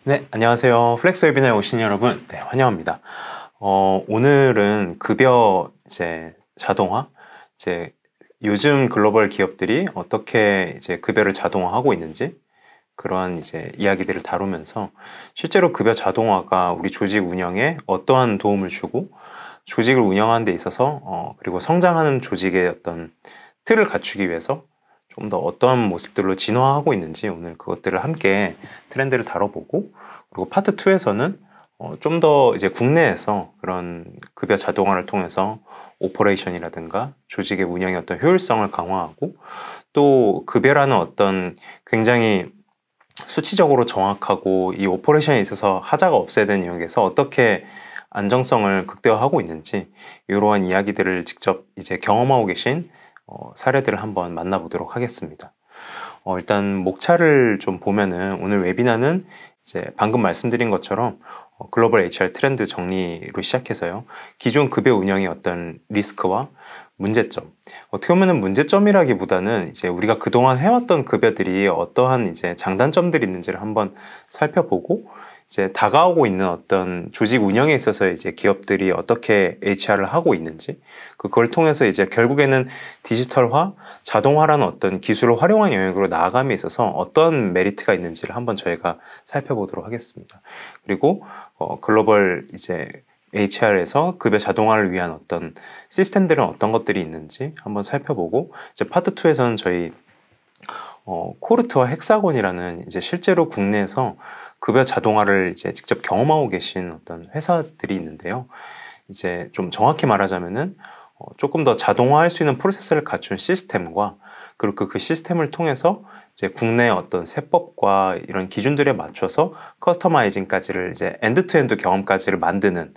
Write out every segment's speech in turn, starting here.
네, 안녕하세요. 플렉스 웨비나에 오신 여러분, 네, 환영합니다. 오늘은 급여 자동화, 이제 요즘 글로벌 기업들이 어떻게 급여를 자동화하고 있는지 그러한 이야기들을 다루면서 실제로 급여 자동화가 우리 조직 운영에 어떠한 도움을 주고 조직을 운영하는 데 있어서 그리고 성장하는 조직의 어떤 틀을 갖추기 위해서 좀 더 어떠한 모습들로 진화하고 있는지 오늘 그것들을 함께 트렌드를 다뤄보고, 그리고 파트 2에서는 좀 더 국내에서 그런 급여 자동화를 통해서 오퍼레이션이라든가 조직의 운영의 어떤 효율성을 강화하고, 또 급여라는 어떤 굉장히 수치적으로 정확하고 이 오퍼레이션에 있어서 하자가 없어야 되는 영역에서 어떻게 안정성을 극대화하고 있는지, 이러한 이야기들을 직접 경험하고 계신 사례들을 한번 만나보도록 하겠습니다. 일단 목차를 좀 보면은 오늘 웨비나는 방금 말씀드린 것처럼 글로벌 HR 트렌드 정리로 시작해서요, 기존 급여 운영의 어떤 리스크와 문제점, 어떻게 보면은 문제점이라기보다는 우리가 그동안 해왔던 급여들이 어떠한 장단점들이 있는지를 한번 살펴보고, 다가오고 있는 어떤 조직 운영에 있어서 기업들이 어떻게 HR을 하고 있는지, 그걸 통해서 결국에는 디지털화, 자동화라는 어떤 기술을 활용한 영역으로 나아감에 있어서 어떤 메리트가 있는지를 한번 저희가 살펴보도록 하겠습니다. 그리고 글로벌 HR에서 급여 자동화를 위한 어떤 시스템들은 어떤 것들이 있는지 한번 살펴보고, 파트 2에서는 저희 코르트와 헥사곤이라는 실제로 국내에서 급여 자동화를 직접 경험하고 계신 어떤 회사들이 있는데요. 좀 정확히 말하자면은 조금 더 자동화할 수 있는 프로세스를 갖춘 시스템과, 그리고 그 시스템을 통해서 국내 어떤 세법과 이런 기준들에 맞춰서 커스터마이징까지를 엔드 투 엔드 경험까지를 만드는,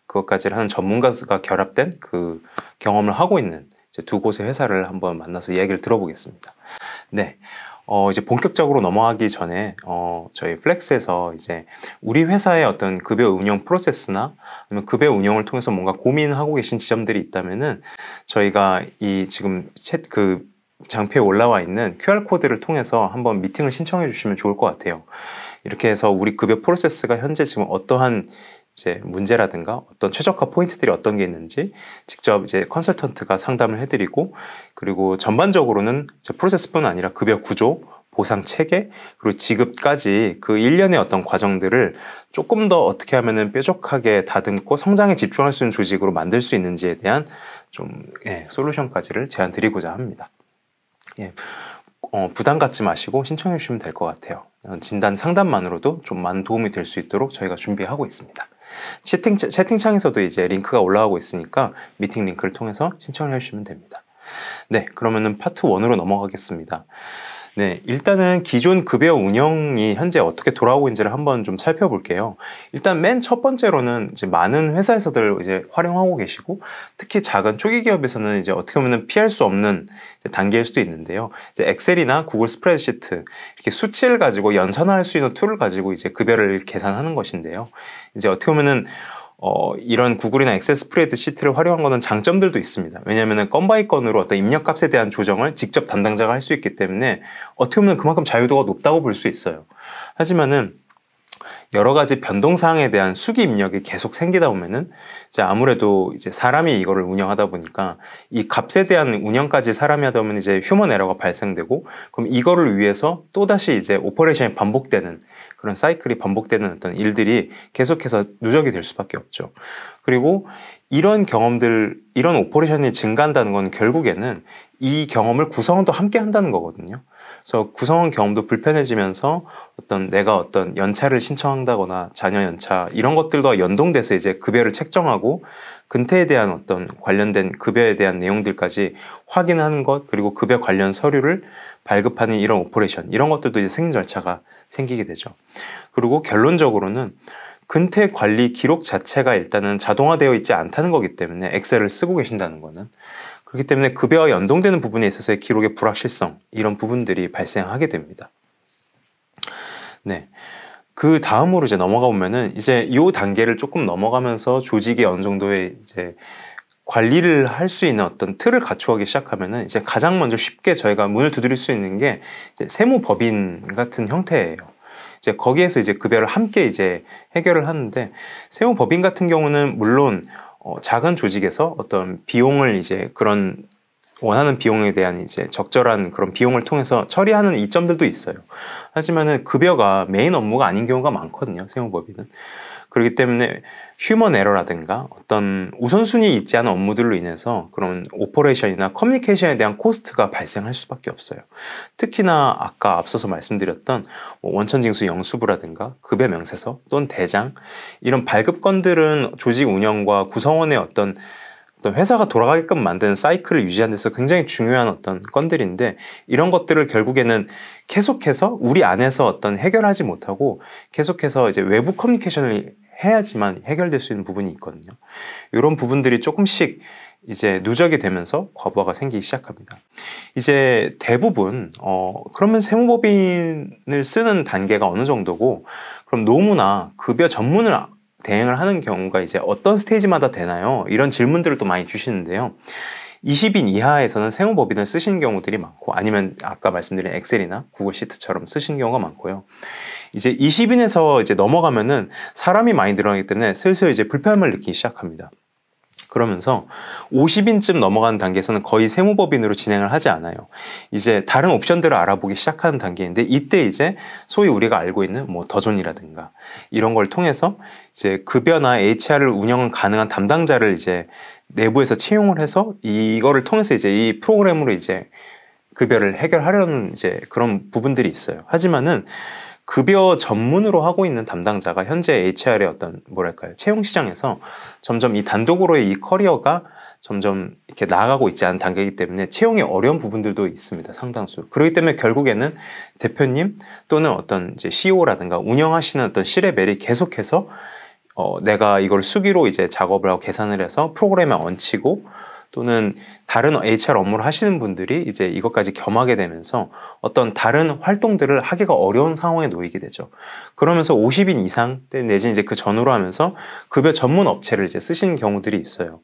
그것까지를 하는 전문가가 결합된 그 경험을 하고 있는 두 곳의 회사를 한번 만나서 이야기를 들어보겠습니다. 네. 본격적으로 넘어가기 전에 저희 플렉스에서 우리 회사의 어떤 급여 운영 프로세스나 아니면 급여 운영을 통해서 뭔가 고민하고 계신 지점들이 있다면은, 저희가 이 지금 장표에 올라와 있는 QR코드를 통해서 한번 미팅을 신청해 주시면 좋을 것 같아요. 이렇게 해서 우리 급여 프로세스가 현재 지금 어떠한 문제라든가 어떤 최적화 포인트들이 어떤 게 있는지 직접 컨설턴트가 상담을 해드리고, 그리고 전반적으로는 프로세스뿐 아니라 급여 구조, 보상 체계, 그리고 지급까지 그 일련의 어떤 과정들을 조금 더 어떻게 하면은 뾰족하게 다듬고 성장에 집중할 수 있는 조직으로 만들 수 있는지에 대한 솔루션까지를 제안 드리고자 합니다. 부담 갖지 마시고 신청해 주시면 될 것 같아요. 진단 상담만으로도 좀 많은 도움이 될 수 있도록 저희가 준비하고 있습니다. 채팅창에서도 링크가 올라가고 있으니까 미팅 링크를 통해서 신청을 해주시면 됩니다. 네, 그러면은 파트 1으로 넘어가겠습니다. 네, 일단은 기존 급여 운영이 현재 어떻게 돌아오고 있는지를 한번 좀 살펴볼게요. 일단 맨 첫 번째로는 많은 회사에서들 활용하고 계시고, 특히 작은 초기 기업에서는 어떻게 보면 피할 수 없는 단계일 수도 있는데요. 엑셀이나 구글 스프레드시트, 이렇게 수치를 가지고 연산할 수 있는 툴을 가지고 급여를 계산하는 것인데요. 어떻게 보면은 이런 구글이나 엑셀 스프레드시트를 활용한 거는 장점들도 있습니다. 왜냐하면 건 바이 건으로 어떤 입력값에 대한 조정을 직접 담당자가 할 수 있기 때문에 어떻게 보면 그만큼 자유도가 높다고 볼 수 있어요. 하지만은 여러 가지 변동사항에 대한 수기 입력이 계속 생기다 보면은 아무래도 사람이 이거를 운영하다 보니까 이 값에 대한 운영까지 사람이 하다 보면 휴먼 에러가 발생되고, 그럼 이거를 위해서 또다시 오퍼레이션이 반복되는 그런 사이클이 반복되는 어떤 일들이 계속해서 누적이 될 수밖에 없죠. 그리고 이런 경험들, 이런 오퍼레이션이 증가한다는 건 결국에는 이 경험을 구성원도 함께 한다는 거거든요. 그래서 구성원 경험도 불편해지면서 내가 어떤 연차를 신청한다거나 자녀 연차 이런 것들과 연동돼서 급여를 책정하고 근태에 대한 어떤 관련된 급여에 대한 내용들까지 확인하는 것, 그리고 급여 관련 서류를 발급하는 이런 오퍼레이션, 이런 것들도 승인 절차가 생기게 되죠. 그리고 결론적으로는 근태 관리 기록 자체가 일단은 자동화되어 있지 않다는 거기 때문에, 엑셀을 쓰고 계신다는 거는 그렇기 때문에 급여와 연동되는 부분에 있어서의 기록의 불확실성, 이런 부분들이 발생하게 됩니다. 네. 그 다음으로 넘어가 보면은 이 단계를 조금 넘어가면서 조직이 어느 정도의 관리를 할 수 있는 어떤 틀을 갖추기 시작하면은 가장 먼저 쉽게 저희가 문을 두드릴 수 있는 게 세무법인 같은 형태예요. 이제 거기에서 이제 급여를 함께 이제 해결을 하는데, 세무법인 같은 경우는 물론 작은 조직에서 어떤 비용을 이제 그런 원하는 비용에 대한 이제 적절한 그런 비용을 통해서 처리하는 이점들도 있어요. 하지만은 급여가 메인 업무가 아닌 경우가 많거든요, 세무법인은. 그렇기 때문에 휴먼 에러라든가 어떤 우선순위 있지 않은 업무들로 인해서 그런 오퍼레이션이나 커뮤니케이션에 대한 코스트가 발생할 수밖에 없어요. 특히나 아까 앞서서 말씀드렸던 원천징수 영수부라든가 급여 명세서 또는 대장, 이런 발급건들은 조직 운영과 구성원의 어떤 회사가 돌아가게끔 만드는 사이클을 유지하는 데서 굉장히 중요한 어떤 건들인데, 이런 것들을 결국에는 계속해서 우리 안에서 어떤 해결하지 못하고 계속해서 이제 외부 커뮤니케이션을 해야지만 해결될 수 있는 부분이 있거든요. 이런 부분들이 조금씩 이제 누적이 되면서 과부하가 생기기 시작합니다. 이제 대부분 그러면 세무법인을 쓰는 단계가 어느 정도고, 그럼 노무나 급여 전문을 대행을 하는 경우가 이제 어떤 스테이지마다 되나요? 이런 질문들을 또 많이 주시는데요. 20인 이하에서는 세무법인을 쓰시는 경우들이 많고, 아니면 아까 말씀드린 엑셀이나 구글 시트처럼 쓰시는 경우가 많고요. 이제 20인에서 이제 넘어가면은 사람이 많이 늘어나기 때문에 슬슬 이제 불편함을 느끼기 시작합니다. 그러면서 50인쯤 넘어가는 단계에서는 거의 세무법인으로 진행을 하지 않아요. 이제 다른 옵션들을 알아보기 시작하는 단계인데, 이때 이제 소위 우리가 알고 있는 뭐 더존이라든가 이런 걸 통해서 이제 급여나 HR을 운영은 가능한 담당자를 이제 내부에서 채용을 해서 이거를 통해서 이제 이 프로그램으로 이제 급여를 해결하려는 이제 그런 부분들이 있어요. 하지만은 급여 전문으로 하고 있는 담당자가 현재 HR의 어떤 뭐랄까요, 채용 시장에서 점점 이 단독으로의 이 커리어가 점점 이렇게 나아가고 있지 않은 단계이기 때문에 채용이 어려운 부분들도 있습니다, 상당수. 그렇기 때문에 결국에는 대표님 또는 어떤 이제 CEO라든가 운영하시는 어떤 C레벨이 계속해서 내가 이걸 수기로 이제 작업을 하고 계산을 해서 프로그램에 얹히고, 또는 다른 HR 업무를 하시는 분들이 이제 이것까지 겸하게 되면서 어떤 다른 활동들을 하기가 어려운 상황에 놓이게 되죠. 그러면서 50인 이상 내지는 이제 그 전후로 하면서 급여 전문 업체를 이제 쓰시는 경우들이 있어요.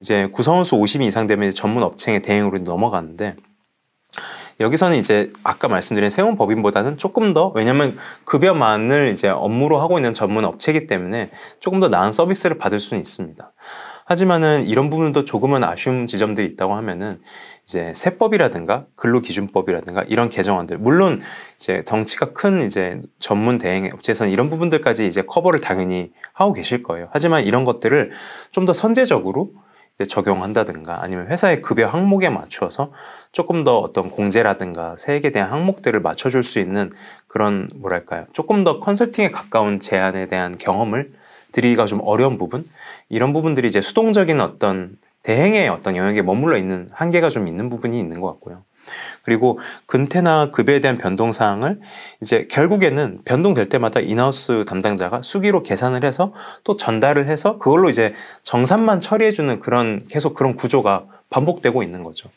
이제 구성원 수 50인 이상 되면 이제 전문 업체의 대행으로 넘어가는데, 여기서는 이제 아까 말씀드린 세무법인보다는 조금 더, 왜냐면 급여만을 이제 업무로 하고 있는 전문 업체이기 때문에 조금 더 나은 서비스를 받을 수는 있습니다. 하지만은 이런 부분도 조금은 아쉬운 지점들이 있다고 하면은, 이제 세법이라든가 근로기준법이라든가 이런 개정안들, 물론 이제 덩치가 큰 이제 전문 대행 업체에서는 이런 부분들까지 이제 커버를 당연히 하고 계실 거예요. 하지만 이런 것들을 좀 더 선제적으로 적용한다든가, 아니면 회사의 급여 항목에 맞추어서 조금 더 어떤 공제라든가 세액에 대한 항목들을 맞춰줄 수 있는 그런 뭐랄까요, 조금 더 컨설팅에 가까운 제안에 대한 경험을 드리기가 좀 어려운 부분, 이런 부분들이 이제 수동적인 어떤 대행의 어떤 영역에 머물러 있는 한계가 좀 있는 부분이 있는 것 같고요. 그리고 근태나 급여에 대한 변동사항을 이제 결국에는 변동될 때마다 인하우스 담당자가 수기로 계산을 해서 또 전달을 해서 그걸로 이제 정산만 처리해주는 그런 계속 그런 구조가 반복되고 있는 거죠.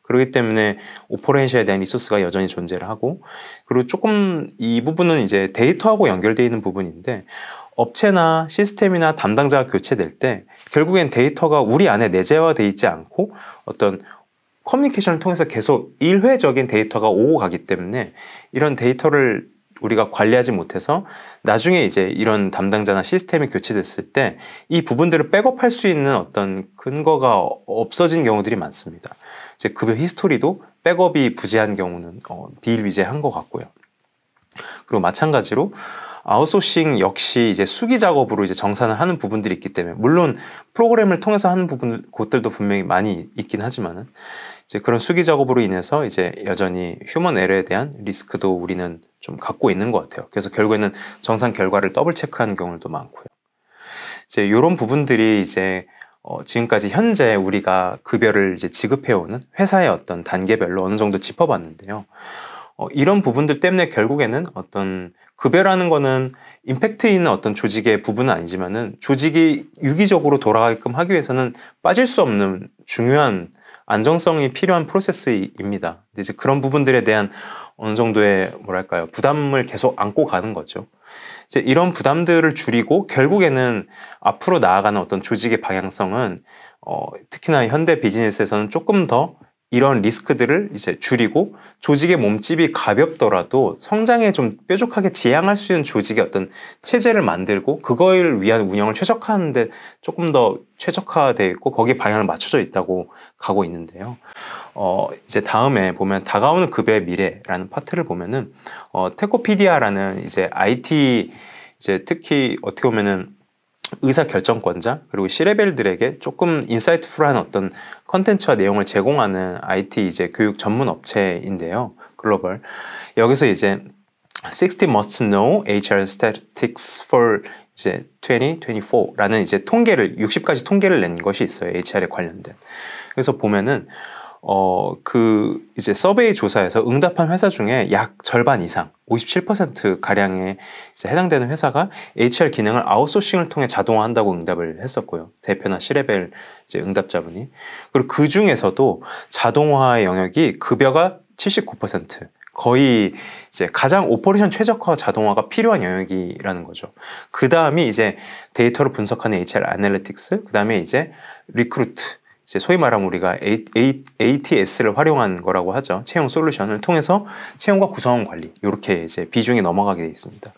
그렇기 때문에 오퍼레이션에 대한 리소스가 여전히 존재를 하고, 그리고 조금 이 부분은 이제 데이터하고 연결되어 있는 부분인데, 업체나 시스템이나 담당자가 교체될 때 결국엔 데이터가 우리 안에 내재화되어 있지 않고 어떤 커뮤니케이션을 통해서 계속 일회적인 데이터가 오고 가기 때문에, 이런 데이터를 우리가 관리하지 못해서 나중에 이제 이런 담당자나 시스템이 교체됐을 때 이 부분들을 백업할 수 있는 어떤 근거가 없어진 경우들이 많습니다. 이제 급여 히스토리도 백업이 부재한 경우는 비일비재한 것 같고요. 그리고 마찬가지로 아웃소싱 역시 이제 수기 작업으로 이제 정산을 하는 부분들이 있기 때문에, 물론 프로그램을 통해서 하는 곳들도 분명히 많이 있긴 하지만은, 이제 그런 수기 작업으로 인해서 이제 여전히 휴먼 에러에 대한 리스크도 우리는 좀 갖고 있는 것 같아요. 그래서 결국에는 정산 결과를 더블 체크하는 경우도 많고요. 이제 이런 부분들이 이제 지금까지 현재 우리가 급여를 이제 지급해오는 회사의 어떤 단계별로 어느 정도 짚어봤는데요. 이런 부분들 때문에 결국에는 어떤 급여라는 거는 임팩트 있는 어떤 조직의 부분은 아니지만은 조직이 유기적으로 돌아가게끔 하기 위해서는 빠질 수 없는 중요한 안정성이 필요한 프로세스입니다. 근데 이제 그런 부분들에 대한 어느 정도의 뭐랄까요, 부담을 계속 안고 가는 거죠. 이제 이런 부담들을 줄이고 결국에는 앞으로 나아가는 어떤 조직의 방향성은 특히나 현대 비즈니스에서는 조금 더 이런 리스크들을 이제 줄이고 조직의 몸집이 가볍더라도 성장에 좀 뾰족하게 지향할 수 있는 조직의 어떤 체제를 만들고 그거를 위한 운영을 최적화하는데 조금 더 최적화되어 있고 거기에 방향을 맞춰져 있다고 가고 있는데요. 이제 다음에 보면 다가오는 급여의 미래라는 파트를 보면은 테코피디아라는 이제 IT 이제 특히 어떻게 보면은 의사 결정권자 그리고 C레벨들에게 조금 인사이트풀한 어떤 컨텐츠와 내용을 제공하는 IT 이제 교육 전문 업체인데요. 글로벌. 여기서 이제 60 must know HR statistics for 이제 2024라는 이제 통계를 60가지 통계를 낸 것이 있어요. HR에 관련된. 그래서 보면은 그 이제 서베이 조사에서 응답한 회사 중에 약 절반 이상 57% 가량에 이제 해당되는 회사가 HR 기능을 아웃소싱을 통해 자동화한다고 응답을 했었고요. 대표나 C레벨 이제 응답자분이. 그리고 그 중에서도 자동화의 영역이 급여가 79%. 거의 이제 가장 오퍼레이션 최적화 자동화가 필요한 영역이라는 거죠. 그 다음이 이제 데이터를 분석하는 HR 애널리틱스, 그 다음에 이제 리크루트, 이제 소위 말하면 우리가 ATS를 활용한 거라고 하죠. 채용 솔루션을 통해서 채용과 구성원 관리 이렇게 이제 비중이 넘어가게 되어 있습니다.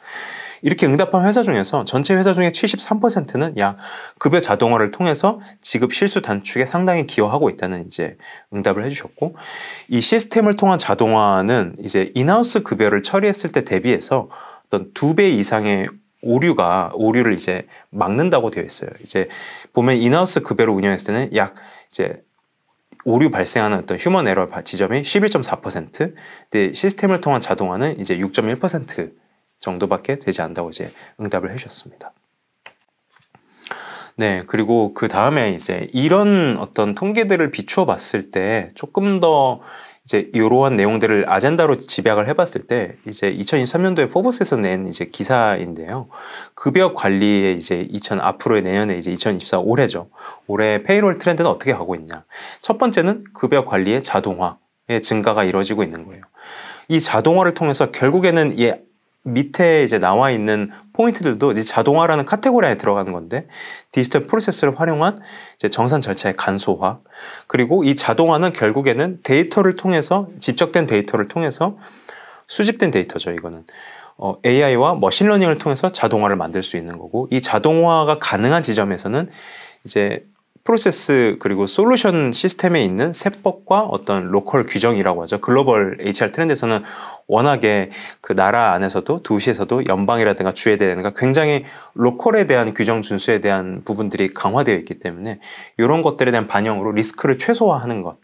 이렇게 응답한 회사 중에서 전체 회사 중에 73%는 약 급여 자동화를 통해서 지급 실수 단축에 상당히 기여하고 있다는 이제 응답을 해주셨고, 이 시스템을 통한 자동화는 이제 인하우스 급여를 처리했을 때 대비해서 어떤 2배 이상의 오류를 이제 막는다고 되어 있어요. 이제 보면 인하우스 급여를 운영했을 때는 약 이제 오류 발생하는 어떤 휴먼 에러 지점이 11.4%, 근데 시스템을 통한 자동화는 이제 6.1% 정도밖에 되지 않는다고 이제 응답을 해주셨습니다. 네, 그리고 그 다음에 이제 이런 어떤 통계들을 비추어 봤을 때 조금 더 이제 이러한 내용들을 아젠다로 집약을 해봤을 때 이제 2023년도에 포브스에서 낸 이제 기사인데요. 급여 관리에 이제 앞으로의 내년에 이제 2024 올해죠. 올해 페이롤 트렌드는 어떻게 가고 있냐. 첫 번째는 급여 관리의 자동화의 증가가 이루어지고 있는 거예요. 이 자동화를 통해서 결국에는 이 밑에 이제 나와 있는 포인트들도 이제 자동화라는 카테고리 안에 들어가는 건데, 디지털 프로세스를 활용한 이제 정산 절차의 간소화, 그리고 이 자동화는 결국에는 데이터를 통해서, 집적된 데이터를 통해서 수집된 데이터죠. 이거는 AI와 머신러닝을 통해서 자동화를 만들 수 있는 거고, 이 자동화가 가능한 지점에서는 이제 프로세스 그리고 솔루션 시스템에 있는 세법과 어떤 로컬 규정이라고 하죠. 글로벌 HR 트렌드에서는 워낙에 그 나라 안에서도 도시에서도 연방이라든가 주에대한가 굉장히 로컬에 대한 규정 준수에 대한 부분들이 강화되어 있기 때문에 이런 것들에 대한 반영으로 리스크를 최소화하는 것,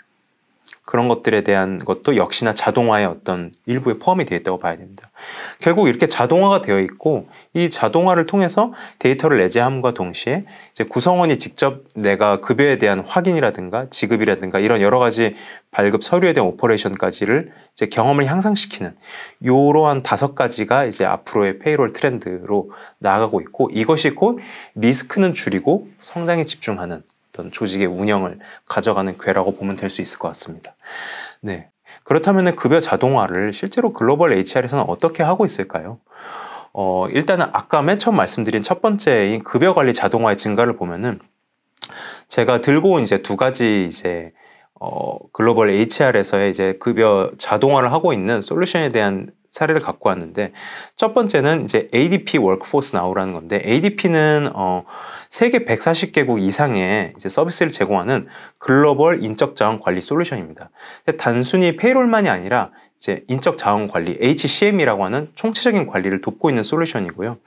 그런 것들에 대한 것도 역시나 자동화의 어떤 일부에 포함이 되어 있다고 봐야 됩니다. 결국 이렇게 자동화가 되어 있고, 이 자동화를 통해서 데이터를 내재함과 동시에 이제 구성원이 직접 내가 급여에 대한 확인이라든가 지급이라든가 이런 여러 가지 발급 서류에 대한 오퍼레이션까지를 이제 경험을 향상시키는 이러한 5가지가 이제 앞으로의 페이롤 트렌드로 나아가고 있고, 이것이 곧 리스크는 줄이고 성장에 집중하는 조직의 운영을 가져가는 궤라고 보면 될 수 있을 것 같습니다. 네, 그렇다면 급여 자동화를 실제로 글로벌 HR에서는 어떻게 하고 있을까요? 일단은 아까 맨 처음 말씀드린 첫 번째인 급여 관리 자동화의 증가를 보면은 제가 들고 온 이제 2가지 이제 글로벌 HR에서의 이제 급여 자동화를 하고 있는 솔루션에 대한 사례를 갖고 왔는데, 첫 번째는 이제 ADP Workforce Now라는 건데, ADP는 세계 140개국 이상의 이제 서비스를 제공하는 글로벌 인적 자원 관리 솔루션입니다. 단순히 페이롤만이 아니라 이제 인적 자원 관리 HCM이라고 하는 총체적인 관리를 돕고 있는 솔루션이고요.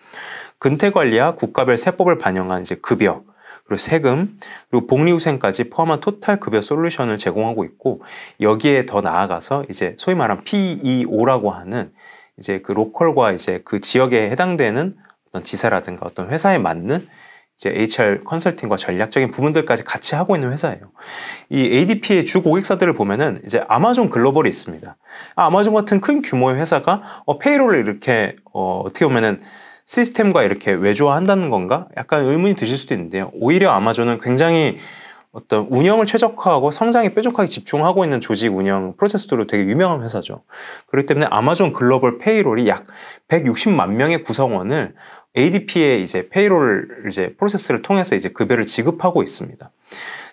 근태 관리와 국가별 세법을 반영한 이제 급여, 그리고 세금, 그리고 복리후생까지 포함한 토탈 급여 솔루션을 제공하고 있고, 여기에 더 나아가서 이제 소위 말하는 PEO라고 하는 이제 그 로컬과 이제 그 지역에 해당되는 어떤 지사라든가 어떤 회사에 맞는 이제 HR 컨설팅과 전략적인 부분들까지 같이 하고 있는 회사예요. 이 ADP의 주 고객사들을 보면은 이제 아마존 글로벌이 있습니다. 아마존 같은 큰 규모의 회사가 페이롤을 이렇게 어떻게 보면은 시스템과 이렇게 외주화한다는 건가? 약간 의문이 드실 수도 있는데요. 오히려 아마존은 굉장히 어떤 운영을 최적화하고 성장에 뾰족하게 집중하고 있는 조직 운영 프로세스로 되게 유명한 회사죠. 그렇기 때문에 아마존 글로벌 페이롤이 약 160만 명의 구성원을 ADP의 이제 페이롤 이제 프로세스를 통해서 이제 급여를 지급하고 있습니다.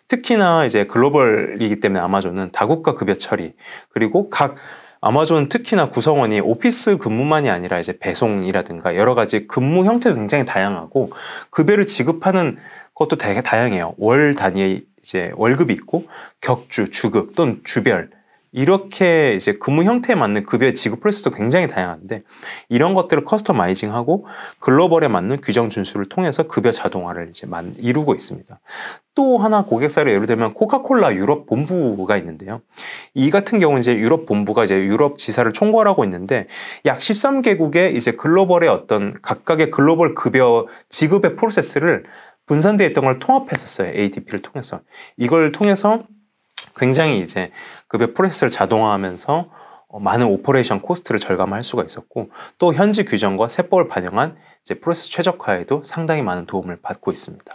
특히나 이제 글로벌이기 때문에 아마존은 다국가 급여 처리, 그리고 각 아마존 특히나 구성원이 오피스 근무만이 아니라 이제 배송이라든가 여러 가지 근무 형태도 굉장히 다양하고 급여를 지급하는 것도 되게 다양해요. 월 단위의 이제 월급이 있고 격주, 주급 또는 주별 이렇게 이제 근무 형태에 맞는 급여 지급 프로세스도 굉장히 다양한데 이런 것들을 커스터마이징하고 글로벌에 맞는 규정 준수를 통해서 급여 자동화를 이제 이루고 있습니다. 또 하나 고객사를 예를 들면 코카콜라 유럽 본부가 있는데요. 이 같은 경우는 이제 유럽 본부가 이제 유럽 지사를 총괄하고 있는데 약 13개국의 이제 글로벌의 어떤 각각의 글로벌 급여 지급의 프로세스를 분산되어 있던 걸 통합했었어요. ADP를 통해서. 이걸 통해서 굉장히 이제 급여 프로세스를 자동화하면서 많은 오퍼레이션 코스트를 절감할 수가 있었고 또 현지 규정과 세법을 반영한 이제 프로세스 최적화에도 상당히 많은 도움을 받고 있습니다.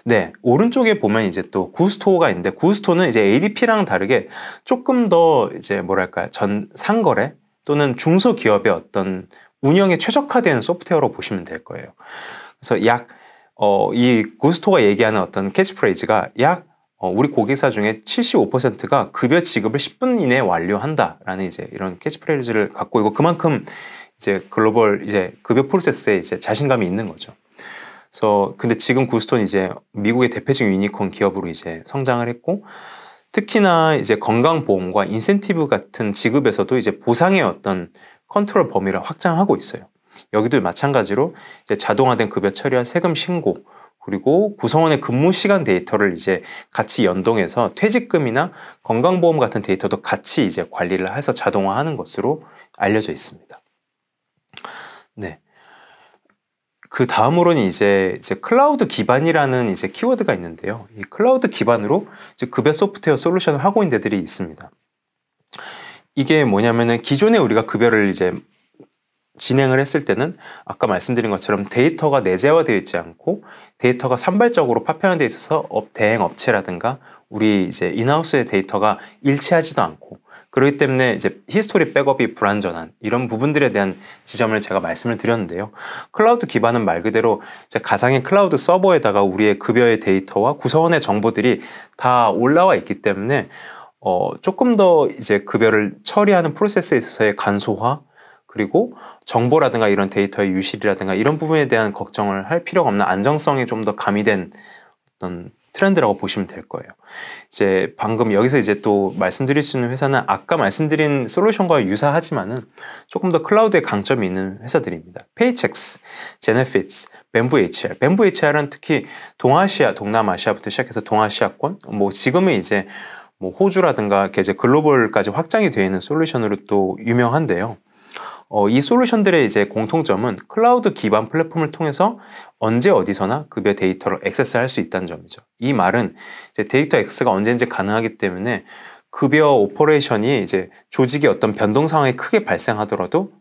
네, 오른쪽에 보면 이제 또 구스토어가 있는데 구스토어는 이제 ADP랑 다르게 조금 더 이제 뭐랄까요 상거래 또는 중소기업의 어떤 운영에 최적화된 소프트웨어로 보시면 될 거예요. 그래서 이 구스토어가 얘기하는 어떤 캐치프레이즈가 우리 고객사 중에 75%가 급여 지급을 10분 이내에 완료한다라는 이제 이런 캐치프레이즈를 갖고 있고 그만큼 이제 글로벌 이제 급여 프로세스에 이제 자신감이 있는 거죠. 그래서 근데 지금 구스톤이 이제 미국의 대표적인 유니콘 기업으로 이제 성장을 했고 특히나 이제 건강보험과 인센티브 같은 지급에서도 이제 보상의 어떤 컨트롤 범위를 확장하고 있어요. 여기도 마찬가지로 이제 자동화된 급여 처리와 세금 신고 그리고 구성원의 근무 시간 데이터를 이제 같이 연동해서 퇴직금이나 건강보험 같은 데이터도 같이 이제 관리를 해서 자동화하는 것으로 알려져 있습니다. 네. 그 다음으로는 이제 클라우드 기반이라는 이제 키워드가 있는데요. 이 클라우드 기반으로 이제 급여 소프트웨어 솔루션을 하고 있는 데들이 있습니다. 이게 뭐냐면은 기존에 우리가 급여를 이제 진행을 했을 때는 아까 말씀드린 것처럼 데이터가 내재화되어 있지 않고 데이터가 산발적으로 파편화되어 있어서 대행 업체라든가 우리 이제 인하우스의 데이터가 일치하지도 않고 그렇기 때문에 이제 히스토리 백업이 불완전한 이런 부분들에 대한 지점을 제가 말씀을 드렸는데요. 클라우드 기반은 말 그대로 이제 가상의 클라우드 서버에다가 우리의 급여의 데이터와 구성원의 정보들이 다 올라와 있기 때문에 조금 더 이제 급여를 처리하는 프로세스에 있어서의 간소화 그리고 정보라든가 이런 데이터의 유실이라든가 이런 부분에 대한 걱정을 할 필요가 없는 안정성이 좀 더 가미된 어떤 트렌드라고 보시면 될 거예요. 이제 방금 여기서 이제 또 말씀드릴 수 있는 회사는 아까 말씀드린 솔루션과 유사하지만은 조금 더 클라우드에 강점이 있는 회사들입니다. 페이첵스, 제네피츠, 뱀부 HR. 뱀부 HR은 특히 동아시아, 동남아시아부터 시작해서 동아시아권, 지금은 이제 호주라든가 이제 글로벌까지 확장이 되어 있는 솔루션으로 또 유명한데요. 이 솔루션들의 이제 공통점은 클라우드 기반 플랫폼을 통해서 언제 어디서나 급여 데이터를 액세스할 수 있다는 점이죠. 이 말은 이제 데이터 액세스가 언제든지 가능하기 때문에 급여 오퍼레이션이 이제 조직의 어떤 변동 상황이 크게 발생하더라도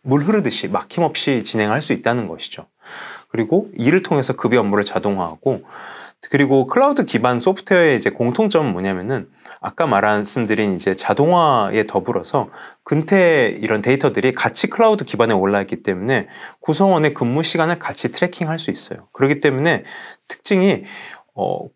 물 흐르듯이 막힘없이 진행할 수 있다는 것이죠. 그리고 이를 통해서 급여 업무를 자동화하고 그리고 클라우드 기반 소프트웨어의 이제 공통점은 뭐냐면은 아까 말씀드린 이제 자동화에 더불어서 근태 이런 데이터들이 같이 클라우드 기반에 올라 있기 때문에 구성원의 근무 시간을 같이 트래킹할 수 있어요. 그렇기 때문에 특징이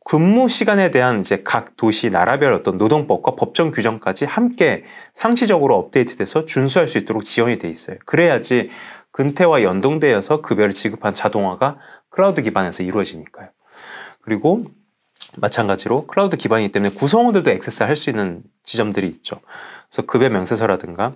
근무 시간에 대한 이제 각 도시 나라별 어떤 노동법과 법정 규정까지 함께 상시적으로 업데이트돼서 준수할 수 있도록 지원이 돼 있어요. 그래야지 근태와 연동되어서 급여를 지급한 자동화가 클라우드 기반에서 이루어지니까요. 그리고 마찬가지로 클라우드 기반이기 때문에 구성원들도 액세스할 수 있는 지점들이 있죠. 그래서 급여 명세서라든가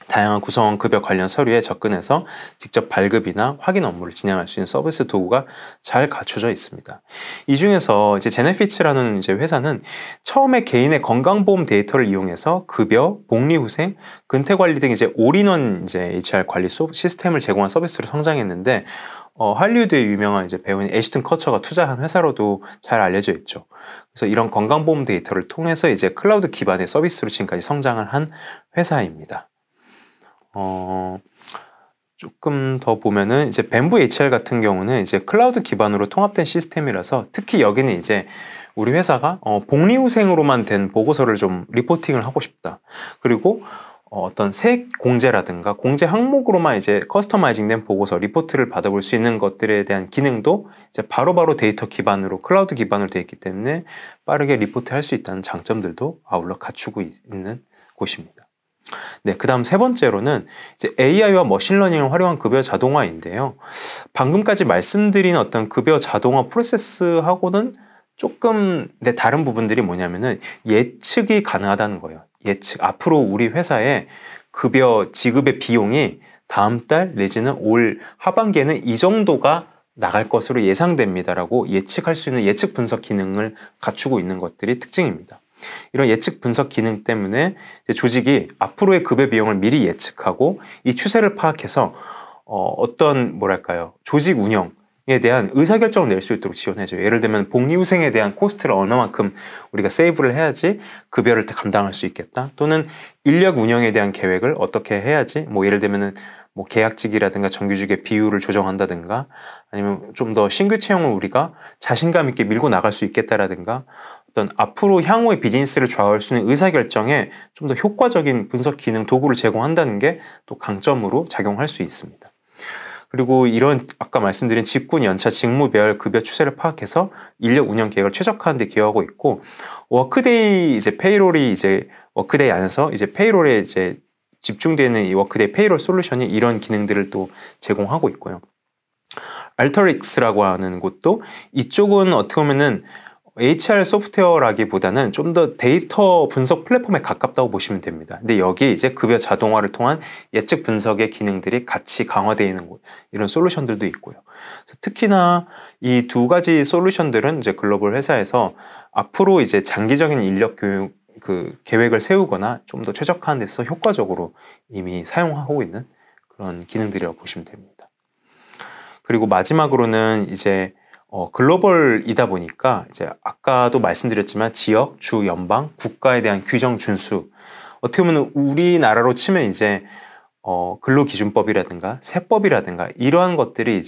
다양한 구성원 급여 관련 서류에 접근해서 직접 발급이나 확인 업무를 진행할 수 있는 서비스 도구가 잘 갖춰져 있습니다. 이 중에서 이제 제네피츠라는 이제 회사는 처음에 개인의 건강보험 데이터를 이용해서 급여, 복리후생, 근태관리 등 이제 올인원 이제 HR 관리 시스템을 제공한 서비스로 성장했는데 할리우드의 유명한 이제 배우인 애시튼 커처가 투자한 회사로도 잘 알려져 있죠. 그래서 이런 건강보험 데이터를 통해서 이제 클라우드 기반의 서비스로 지금까지 성장을 한 회사입니다. 조금 더 보면은 이제 뱀부 HR 같은 경우는 이제 클라우드 기반으로 통합된 시스템이라서 특히 여기는 이제 우리 회사가 복리후생으로만 된 보고서를 좀 리포팅을 하고 싶다. 그리고 어떤 세 공제라든가 공제 항목으로만 이제 커스터마이징된 보고서, 리포트를 받아볼 수 있는 것들에 대한 기능도 이제 바로바로 데이터 기반으로, 클라우드 기반으로 되어 있기 때문에 빠르게 리포트 할 수 있다는 장점들도 아울러 갖추고 있는 곳입니다. 네, 그 다음 세 번째로는 이제 AI와 머신러닝을 활용한 급여 자동화인데요. 방금까지 말씀드린 어떤 급여 자동화 프로세스하고는 조금 다른 부분들이 뭐냐면은 예측이 가능하다는 거예요. 예측. 앞으로 우리 회사의 급여 지급의 비용이 다음 달 내지는 올 하반기에는 이 정도가 나갈 것으로 예상됩니다라고 예측할 수 있는 예측 분석 기능을 갖추고 있는 것들이 특징입니다. 이런 예측 분석 기능 때문에 조직이 앞으로의 급여 비용을 미리 예측하고 이 추세를 파악해서 어떤 조직 운영에 대한 의사결정을 낼 수 있도록 지원해줘요. 예를 들면 복리후생에 대한 코스트를 얼마만큼 우리가 세이브를 해야지 급여를 감당할 수 있겠다. 또는 인력 운영에 대한 계획을 어떻게 해야지, 예를 들면은 계약직이라든가 정규직의 비율을 조정한다든가, 아니면 좀 더 신규 채용을 우리가 자신감 있게 밀고 나갈 수 있겠다라든가, 어떤 앞으로 향후의 비즈니스를 좌우할 수 있는 의사결정에 좀 더 효과적인 분석 기능 도구를 제공한다는 게 또 강점으로 작용할 수 있습니다. 그리고 이런 아까 말씀드린 직군, 연차, 직무별 급여 추세를 파악해서 인력 운영 계획을 최적화하는 데 기여하고 있고, 워크데이 페이롤이 워크데이 안에서 페이롤에 집중되는 이 워크데이 페이롤 솔루션이 이런 기능들을 또 제공하고 있고요. 알터릭스라고 하는 곳도 이쪽은 어떻게 보면은 HR 소프트웨어라기보다는 좀 더 데이터 분석 플랫폼에 가깝다고 보시면 됩니다. 근데 여기 급여 자동화를 통한 예측 분석의 기능들이 같이 강화되어 있는 곳, 이런 솔루션들도 있고요. 그래서 특히나 이 두 가지 솔루션들은 글로벌 회사에서 앞으로 장기적인 인력 교육 계획을 세우거나 좀 더 최적화하는 데 있어서 효과적으로 이미 사용하고 있는 그런 기능들이라고 보시면 됩니다. 그리고 마지막으로는 글로벌이다 보니까 아까도 말씀드렸지만 지역, 주, 연방, 국가에 대한 규정 준수, 어떻게 보면 우리나라로 치면 근로기준법이라든가 세법이라든가 이러한 것들이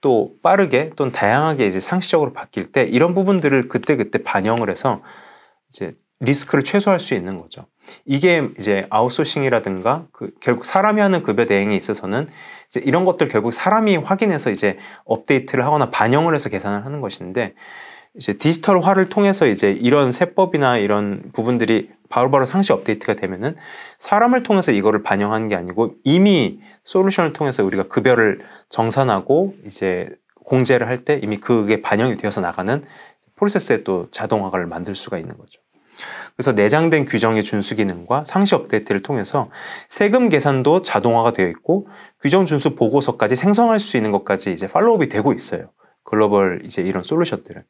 또 빠르게 또는 다양하게 상시적으로 바뀔 때 이런 부분들을 그때그때 반영을 해서 리스크를 최소화할 수 있는 거죠. 이게 아웃소싱이라든가 결국 사람이 하는 급여 대행에 있어서는 이런 것들 결국 사람이 확인해서 업데이트를 하거나 반영을 해서 계산을 하는 것인데, 디지털화를 통해서 이런 세법이나 이런 부분들이 바로바로 상시 업데이트가 되면은 사람을 통해서 이거를 반영하는 게 아니고 이미 솔루션을 통해서 우리가 급여를 정산하고 공제를 할 때 이미 그게 반영이 되어서 나가는 프로세스에 또 자동화를 만들 수가 있는 거죠. 그래서 내장된 규정의 준수 기능과 상시 업데이트를 통해서 세금 계산도 자동화가 되어 있고 규정 준수 보고서까지 생성할 수 있는 것까지 팔로우업이 되고 있어요. 글로벌 이런 솔루션들은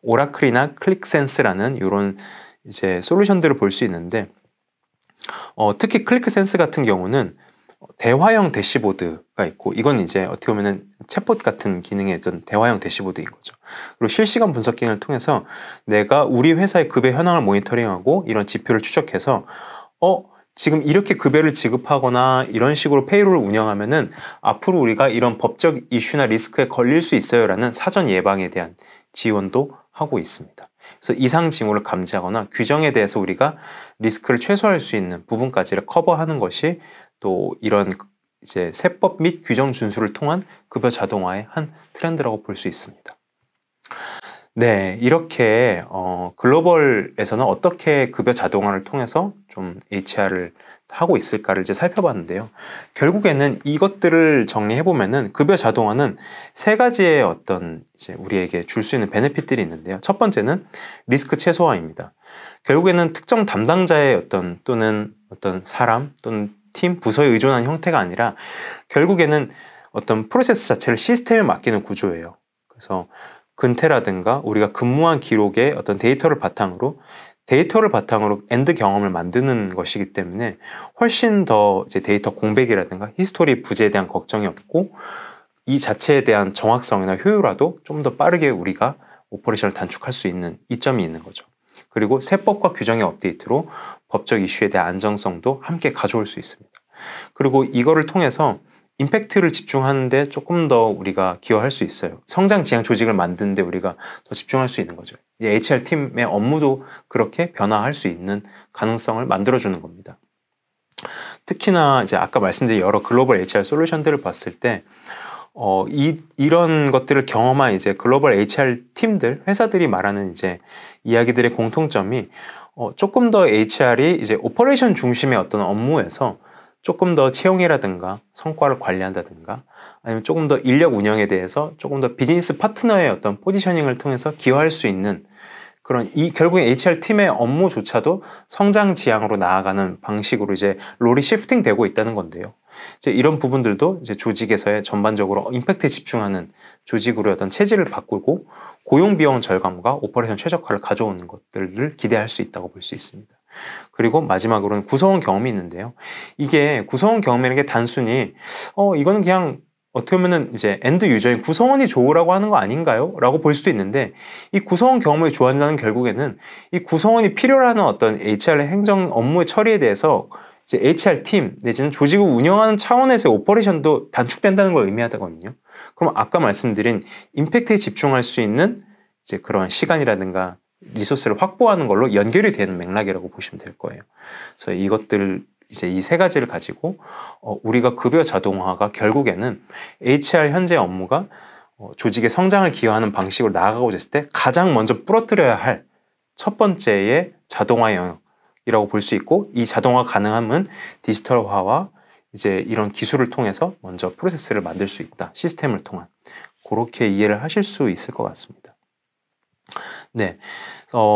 오라클이나 클릭센스라는 이런 솔루션들을 볼 수 있는데, 특히 클릭센스 같은 경우는 대화형 대시보드가 있고, 이건 어떻게 보면은 챗봇 같은 기능의 어떤 대화형 대시보드인 거죠. 그리고 실시간 분석 기능을 통해서 내가 우리 회사의 급여 현황을 모니터링하고 이런 지표를 추적해서 지금 이렇게 급여를 지급하거나 이런 식으로 페이롤을 운영하면은 앞으로 우리가 이런 법적 이슈나 리스크에 걸릴 수 있어요라는 사전 예방에 대한 지원도 하고 있습니다. 그래서 이상 징후를 감지하거나 규정에 대해서 우리가 리스크를 최소화할 수 있는 부분까지를 커버하는 것이 또 이런 세법 및 규정 준수를 통한 급여 자동화의 한 트렌드라고 볼 수 있습니다. 네, 이렇게 글로벌에서는 어떻게 급여 자동화를 통해서 좀 HR을 하고 있을까를 살펴봤는데요. 결국에는 이것들을 정리해보면은 급여 자동화는 세 가지의 어떤 우리에게 줄 수 있는 베네핏들이 있는데요. 첫 번째는 리스크 최소화입니다. 결국에는 특정 담당자의 또는 어떤 사람 또는 팀, 부서에 의존한 형태가 아니라 결국에는 어떤 프로세스 자체를 시스템에 맡기는 구조예요. 그래서 근태라든가 우리가 근무한 기록의 어떤 데이터를 바탕으로 엔드 경험을 만드는 것이기 때문에 훨씬 더 데이터 공백이라든가 히스토리 부재에 대한 걱정이 없고 이 자체에 대한 정확성이나 효율화도 좀 더 빠르게 우리가 오퍼레이션을 단축할 수 있는 이점이 있는 거죠. 그리고 세법과 규정의 업데이트로 법적 이슈에 대한 안정성도 함께 가져올 수 있습니다. 그리고 이거를 통해서 임팩트를 집중하는데 조금 더 우리가 기여할 수 있어요. 성장 지향 조직을 만드는데 우리가 더 집중할 수 있는 거죠. HR 팀의 업무도 그렇게 변화할 수 있는 가능성을 만들어주는 겁니다. 특히나 이제 아까 말씀드린 여러 글로벌 HR 솔루션들을 봤을 때 이런 것들을 경험한 이제 글로벌 HR 팀들, 회사들이 말하는 이제 이야기들의 공통점이 조금 더 HR이 이제 오퍼레이션 중심의 어떤 업무에서 조금 더 채용이라든가 성과를 관리한다든가 아니면 조금 더 인력 운영에 대해서 조금 더 비즈니스 파트너의 어떤 포지셔닝을 통해서 기여할 수 있는 그런 결국엔 HR 팀의 업무조차도 성장 지향으로 나아가는 방식으로 이제 롤이 시프팅 되고 있다는 건데요. 이제 이런 부분들도 이제 조직에서의 전반적으로 임팩트에 집중하는 조직으로의 어떤 체질을 바꾸고 고용 비용 절감과 오퍼레이션 최적화를 가져오는 것들을 기대할 수 있다고 볼 수 있습니다. 그리고 마지막으로는 구성원 경험이 있는데요. 이게 구성원 경험이라는 게 단순히 이거는 그냥 어떻게 보면은 이제 엔드 유저인 구성원이 좋으라고 하는 거 아닌가요? 라고 볼 수도 있는데 이 구성원 경험을 좋아한다는 결국에는 이 구성원이 필요로 하는 어떤 HR의 행정 업무의 처리에 대해서 이제 HR 팀 내지는 조직을 운영하는 차원에서의 오퍼레이션도 단축된다는 걸 의미하거든요. 그럼 아까 말씀드린 임팩트에 집중할 수 있는 이제 그런 시간이라든가 리소스를 확보하는 걸로 연결이 되는 맥락이라고 보시면 될 거예요. 그래서 이것들 이제 이 세 가지를 가지고 우리가 급여 자동화가 결국에는 HR 현재 업무가 조직의 성장을 기여하는 방식으로 나아가고 있을 때 가장 먼저 부러뜨려야 할 첫 번째의 자동화 영역이라고 볼 수 있고, 이 자동화 가능함은 디지털화와 이제 이런 기술을 통해서 먼저 프로세스를 만들 수 있다. 시스템을 통한. 그렇게 이해를 하실 수 있을 것 같습니다. 네.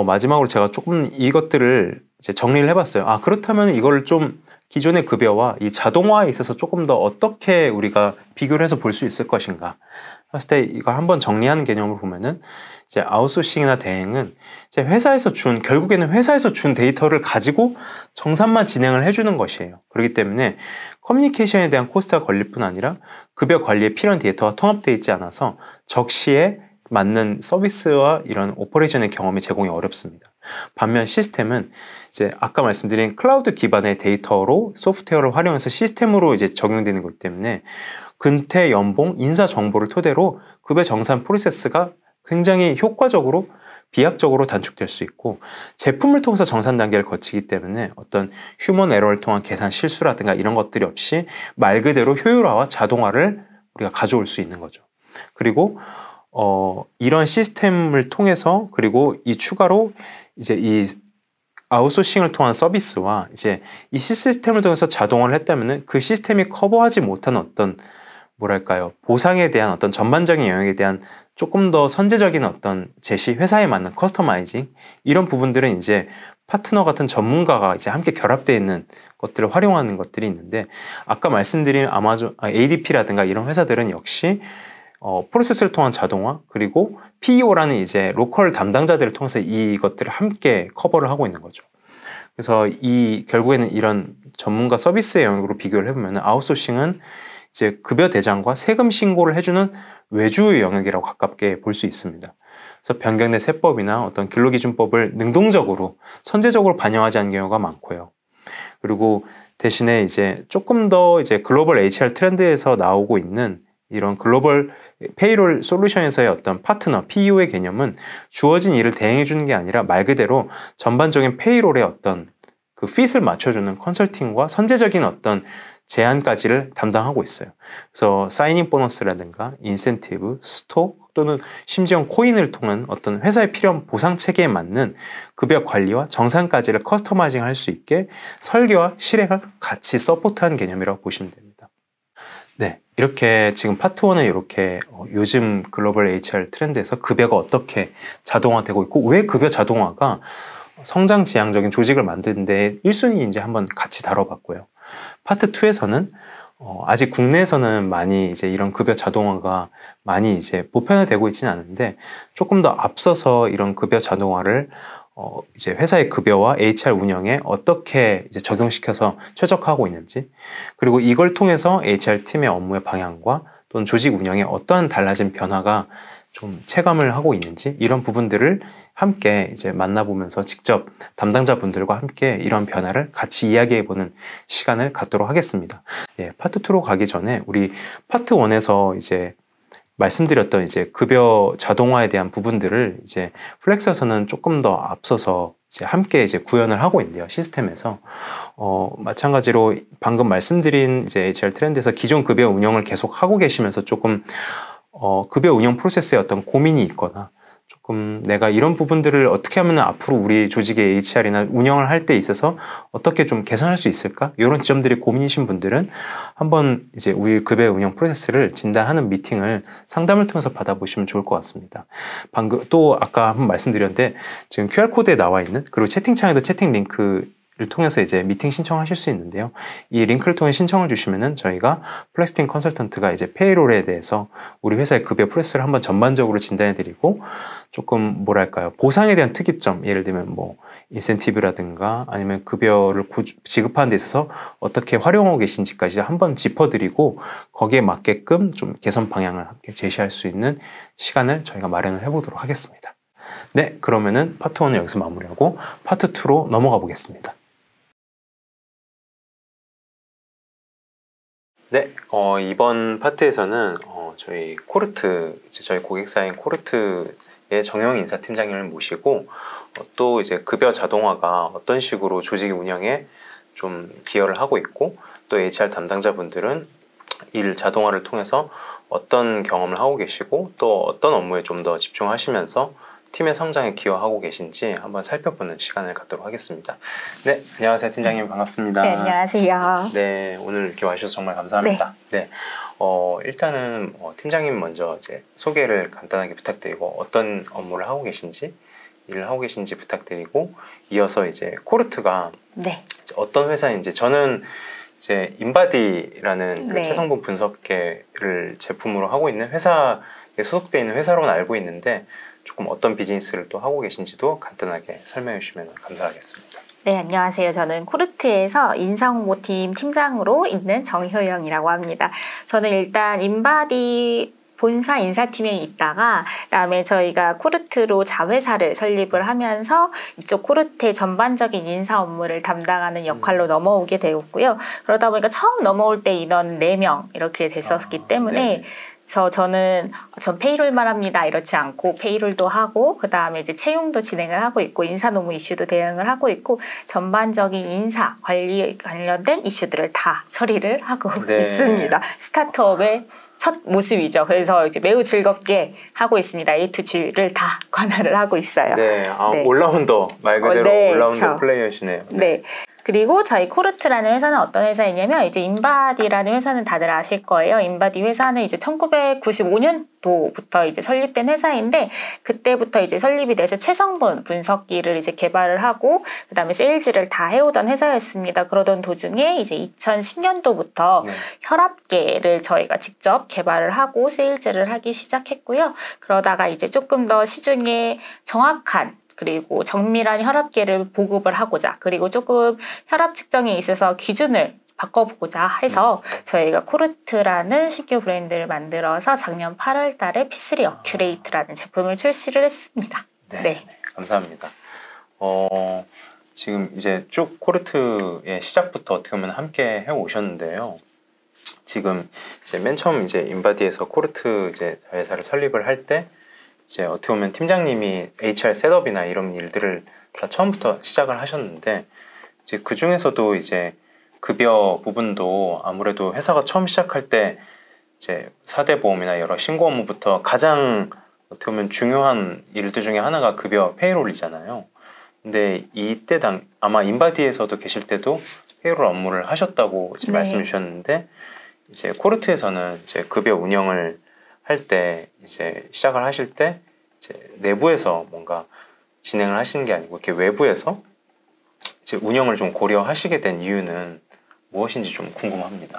마지막으로 제가 조금 이것들을 이제 정리를 해봤어요. 그렇다면 이걸 좀 기존의 급여와 이 자동화에 있어서 조금 더 어떻게 우리가 비교를 해서 볼 수 있을 것인가 했을 때 이거 한번 정리하는 개념으로 보면은 이제 아웃소싱이나 대행은 이제 결국에는 회사에서 준 데이터를 가지고 정산만 진행을 해주는 것이에요. 그렇기 때문에 커뮤니케이션에 대한 코스트가 걸릴 뿐 아니라 급여 관리에 필요한 데이터가 통합되어 있지 않아서 적시에 맞는 서비스와 이런 오퍼레이션의 경험이 제공이 어렵습니다. 반면 시스템은 이제 아까 말씀드린 클라우드 기반의 데이터로 소프트웨어를 활용해서 시스템으로 이제 적용되는 거기 때문에 근태, 연봉, 인사 정보를 토대로 급여 정산 프로세스가 굉장히 효과적으로 비약적으로 단축될 수 있고, 제품을 통해서 정산 단계를 거치기 때문에 어떤 휴먼 에러를 통한 계산 실수라든가 이런 것들이 없이 말 그대로 효율화와 자동화를 우리가 가져올 수 있는 거죠. 그리고 이런 시스템을 통해서, 그리고 이 추가로 이제 이 아웃소싱을 통한 서비스와 이제 이 시스템을 통해서 자동화를 했다면은 그 시스템이 커버하지 못한 어떤 보상에 대한 어떤 전반적인 영역에 대한 조금 더 선제적인 어떤 제시, 회사에 맞는 커스터마이징, 이런 부분들은 이제 파트너 같은 전문가가 이제 함께 결합되어 있는 것들을 활용하는 것들이 있는데, 아까 말씀드린 ADP라든가 이런 회사들은 역시 프로세스를 통한 자동화, 그리고 PEO라는 이제 로컬 담당자들을 통해서 이것들을 함께 커버를 하고 있는 거죠. 그래서 결국에는 이런 전문가 서비스의 영역으로 비교를 해보면 아웃소싱은 이제 급여 대장과 세금 신고를 해주는 외주의 영역이라고 가깝게 볼 수 있습니다. 그래서 변경된 세법이나 어떤 근로기준법을 능동적으로, 선제적으로 반영하지 않는 경우가 많고요. 그리고 대신에 이제 조금 더 이제 글로벌 HR 트렌드에서 나오고 있는 이런 글로벌 페이롤 솔루션에서의 어떤 파트너, PEO의 개념은 주어진 일을 대행해 주는 게 아니라 말 그대로 전반적인 페이롤의 어떤 그 핏을 맞춰주는 컨설팅과 선제적인 어떤 제안까지를 담당하고 있어요. 그래서 사이닝 보너스라든가 인센티브, 스톡 또는 심지어 코인을 통한 어떤 회사에 필요한 보상 체계에 맞는 급여 관리와 정산까지를 커스터마이징 할 수 있게 설계와 실행을 같이 서포트하는 개념이라고 보시면 됩니다. 네, 이렇게 지금 파트 1은 이렇게 요즘 글로벌 HR 트렌드에서 급여가 어떻게 자동화되고 있고 왜 급여 자동화가 성장 지향적인 조직을 만드는 데 1순위인지 한번 같이 다뤄봤고요. 파트 2에서는 아직 국내에서는 많이 이제 이런 급여 자동화가 많이 이제 보편화되고 있지는 않은데, 조금 더 앞서서 이런 급여 자동화를 이제 회사의 급여와 HR 운영에 어떻게 이제 적용시켜서 최적화하고 있는지, 그리고 이걸 통해서 HR 팀의 업무의 방향과 또는 조직 운영에 어떠한 달라진 변화가 좀 체감을 하고 있는지, 이런 부분들을 함께 이제 만나보면서 직접 담당자분들과 함께 이런 변화를 같이 이야기해보는 시간을 갖도록 하겠습니다. 파트 2로 가기 전에 우리 파트 1에서 이제 말씀드렸던 이제 급여 자동화에 대한 부분들을 이제 플렉스에서는 조금 더 앞서서 이제 함께 이제 구현을 하고 있는데요, 시스템에서. 마찬가지로 방금 말씀드린 이제 HR 트렌드에서 기존 급여 운영을 계속 하고 계시면서 조금 급여 운영 프로세스에 어떤 고민이 있거나 조금 내가 이런 부분들을 어떻게 하면 앞으로 우리 조직의 HR이나 운영을 할 때 있어서 어떻게 좀 개선할 수 있을까? 이런 지점들이 고민이신 분들은 한번 이제 우리 급여 운영 프로세스를 진단하는 미팅을 상담을 통해서 받아보시면 좋을 것 같습니다. 방금 또 아까 한번 말씀드렸는데 지금 QR코드에 나와 있는, 그리고 채팅창에도 채팅 링크를 통해서 이제 미팅 신청하실 수 있는데요. 이 링크를 통해 신청을 주시면은 저희가 플렉스팀 컨설턴트가 이제 페이롤에 대해서 우리 회사의 급여 프로세스를 한번 전반적으로 진단해 드리고 조금 뭐랄까요, 보상에 대한 특이점, 예를 들면 뭐 인센티브라든가 아니면 급여를 지급하는 데 있어서 어떻게 활용하고 계신지까지 한번 짚어드리고 거기에 맞게끔 좀 개선 방향을 함께 제시할 수 있는 시간을 저희가 마련을 해보도록 하겠습니다. 네, 그러면은 파트 1은 여기서 마무리하고 파트 2로 넘어가 보겠습니다. 네, 이번 파트에서는 저희 코르트, 저희 고객사인 코르트의 정영 인사팀장님을 모시고 또 이제 급여 자동화가 어떤 식으로 조직 운영에 좀 기여를 하고 있고 또 HR 담당자분들은 일 자동화를 통해서 어떤 경험을 하고 계시고 또 어떤 업무에 좀 더 집중하시면서 팀의 성장에 기여하고 계신지 한번 살펴보는 시간을 갖도록 하겠습니다. 네, 안녕하세요 팀장님, 반갑습니다. 네, 안녕하세요. 네, 오늘 이렇게 와주셔서 정말 감사합니다. 네, 일단은 팀장님 먼저 이제 소개를 간단하게 부탁드리고 어떤 업무를 하고 계신지, 일을 하고 계신지 부탁드리고 이어서 이제 코르트가 네. 어떤 회사인지, 저는 이제 인바디라는 그 네. 체성분 분석계를 제품으로 하고 있는 회사에 소속되어 있는 회사로는 알고 있는데 조금 어떤 비즈니스를 또 하고 계신지도 간단하게 설명해 주시면 감사하겠습니다. 네, 안녕하세요. 저는 코르트에서 인사홍보팀 팀장으로 있는 정효영이라고 합니다. 저는 일단 인바디 본사 인사팀에 있다가 그다음에 저희가 코르트로 자회사를 설립을 하면서 이쪽 코르트의 전반적인 인사 업무를 담당하는 역할로 넘어오게 되었고요. 그러다 보니까 처음 넘어올 때 인원 4명 이렇게 됐었기 때문에 저는 페이롤만 합니다. 이렇지 않고 페이롤도 하고 그다음에 이제 채용도 진행을 하고 있고 인사 노무 이슈도 대응을 하고 있고 전반적인 인사 관리 관련된 이슈들을 다 처리를 하고 있습니다. 스타트업의 첫 모습이죠. 그래서 이제 매우 즐겁게 하고 있습니다. A to G를 다 관할을 하고 있어요. 네, 올라운더, 말 그대로 올라운더 플레이어시네요. 네. 그리고 저희 코르트라는 회사는 어떤 회사이냐면 이제 인바디라는 회사는 다들 아실 거예요. 인바디 회사는 이제 1995년도부터 이제 설립된 회사인데 그때부터 이제 설립이 돼서 체성분 분석기를 이제 개발을 하고 그다음에 세일즈를 다 해오던 회사였습니다. 그러던 도중에 이제 2010년도부터 혈압계를 저희가 직접 개발을 하고 세일즈를 하기 시작했고요. 그러다가 이제 조금 더 시중에 정확한 그리고 정밀한 혈압계를 보급을 하고자 그리고 조금 혈압 측정에 있어서 기준을 바꿔보고자 해서 저희가 코르트라는 신규 브랜드를 만들어서 작년 8월 달에 P3 어큐레이트라는 제품을 출시를 했습니다. 네. 감사합니다. 지금 이제 쭉 코르트의 시작부터 어떻게 보면 함께 해 오셨는데요. 지금 이제 맨 처음 이제 인바디에서 코르트 이제 회사를 설립을 할 때 이제 어떻게 보면 팀장님이 HR 셋업이나 이런 일들을 다 처음부터 시작을 하셨는데 이제 그 중에서도 이제 급여 부분도 아무래도 회사가 처음 시작할 때 이제 4대 보험이나 여러 신고 업무부터 가장 어떻게 보면 중요한 일들 중에 하나가 급여 페이롤이잖아요. 근데 이때 아마 인바디에서도 계실 때도 페이롤 업무를 하셨다고 이제 말씀해 주셨는데 이제 코르트에서는 이제 급여 운영을 할 때 이제 시작을 하실 때 이제 내부에서 뭔가 진행을 하시는 게 아니고 이렇게 외부에서 이제 운영을 좀 고려하시게 된 이유는 무엇인지 좀 궁금합니다.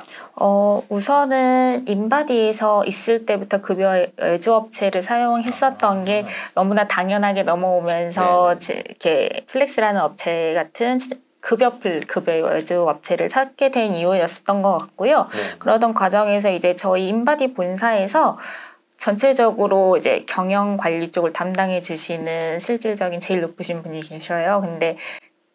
우선은 인바디에서 있을 때부터 급여 외주업체를 사용했었던 게 너무나 당연하게 넘어오면서 이렇게 플렉스라는 업체 같은 급여 외주 업체를 찾게 된 이유였었던 것 같고요. 그러던 과정에서 이제 저희 인바디 본사에서 전체적으로 이제 경영 관리 쪽을 담당해 주시는 실질적인 제일 높으신 분이 계셔요. 근데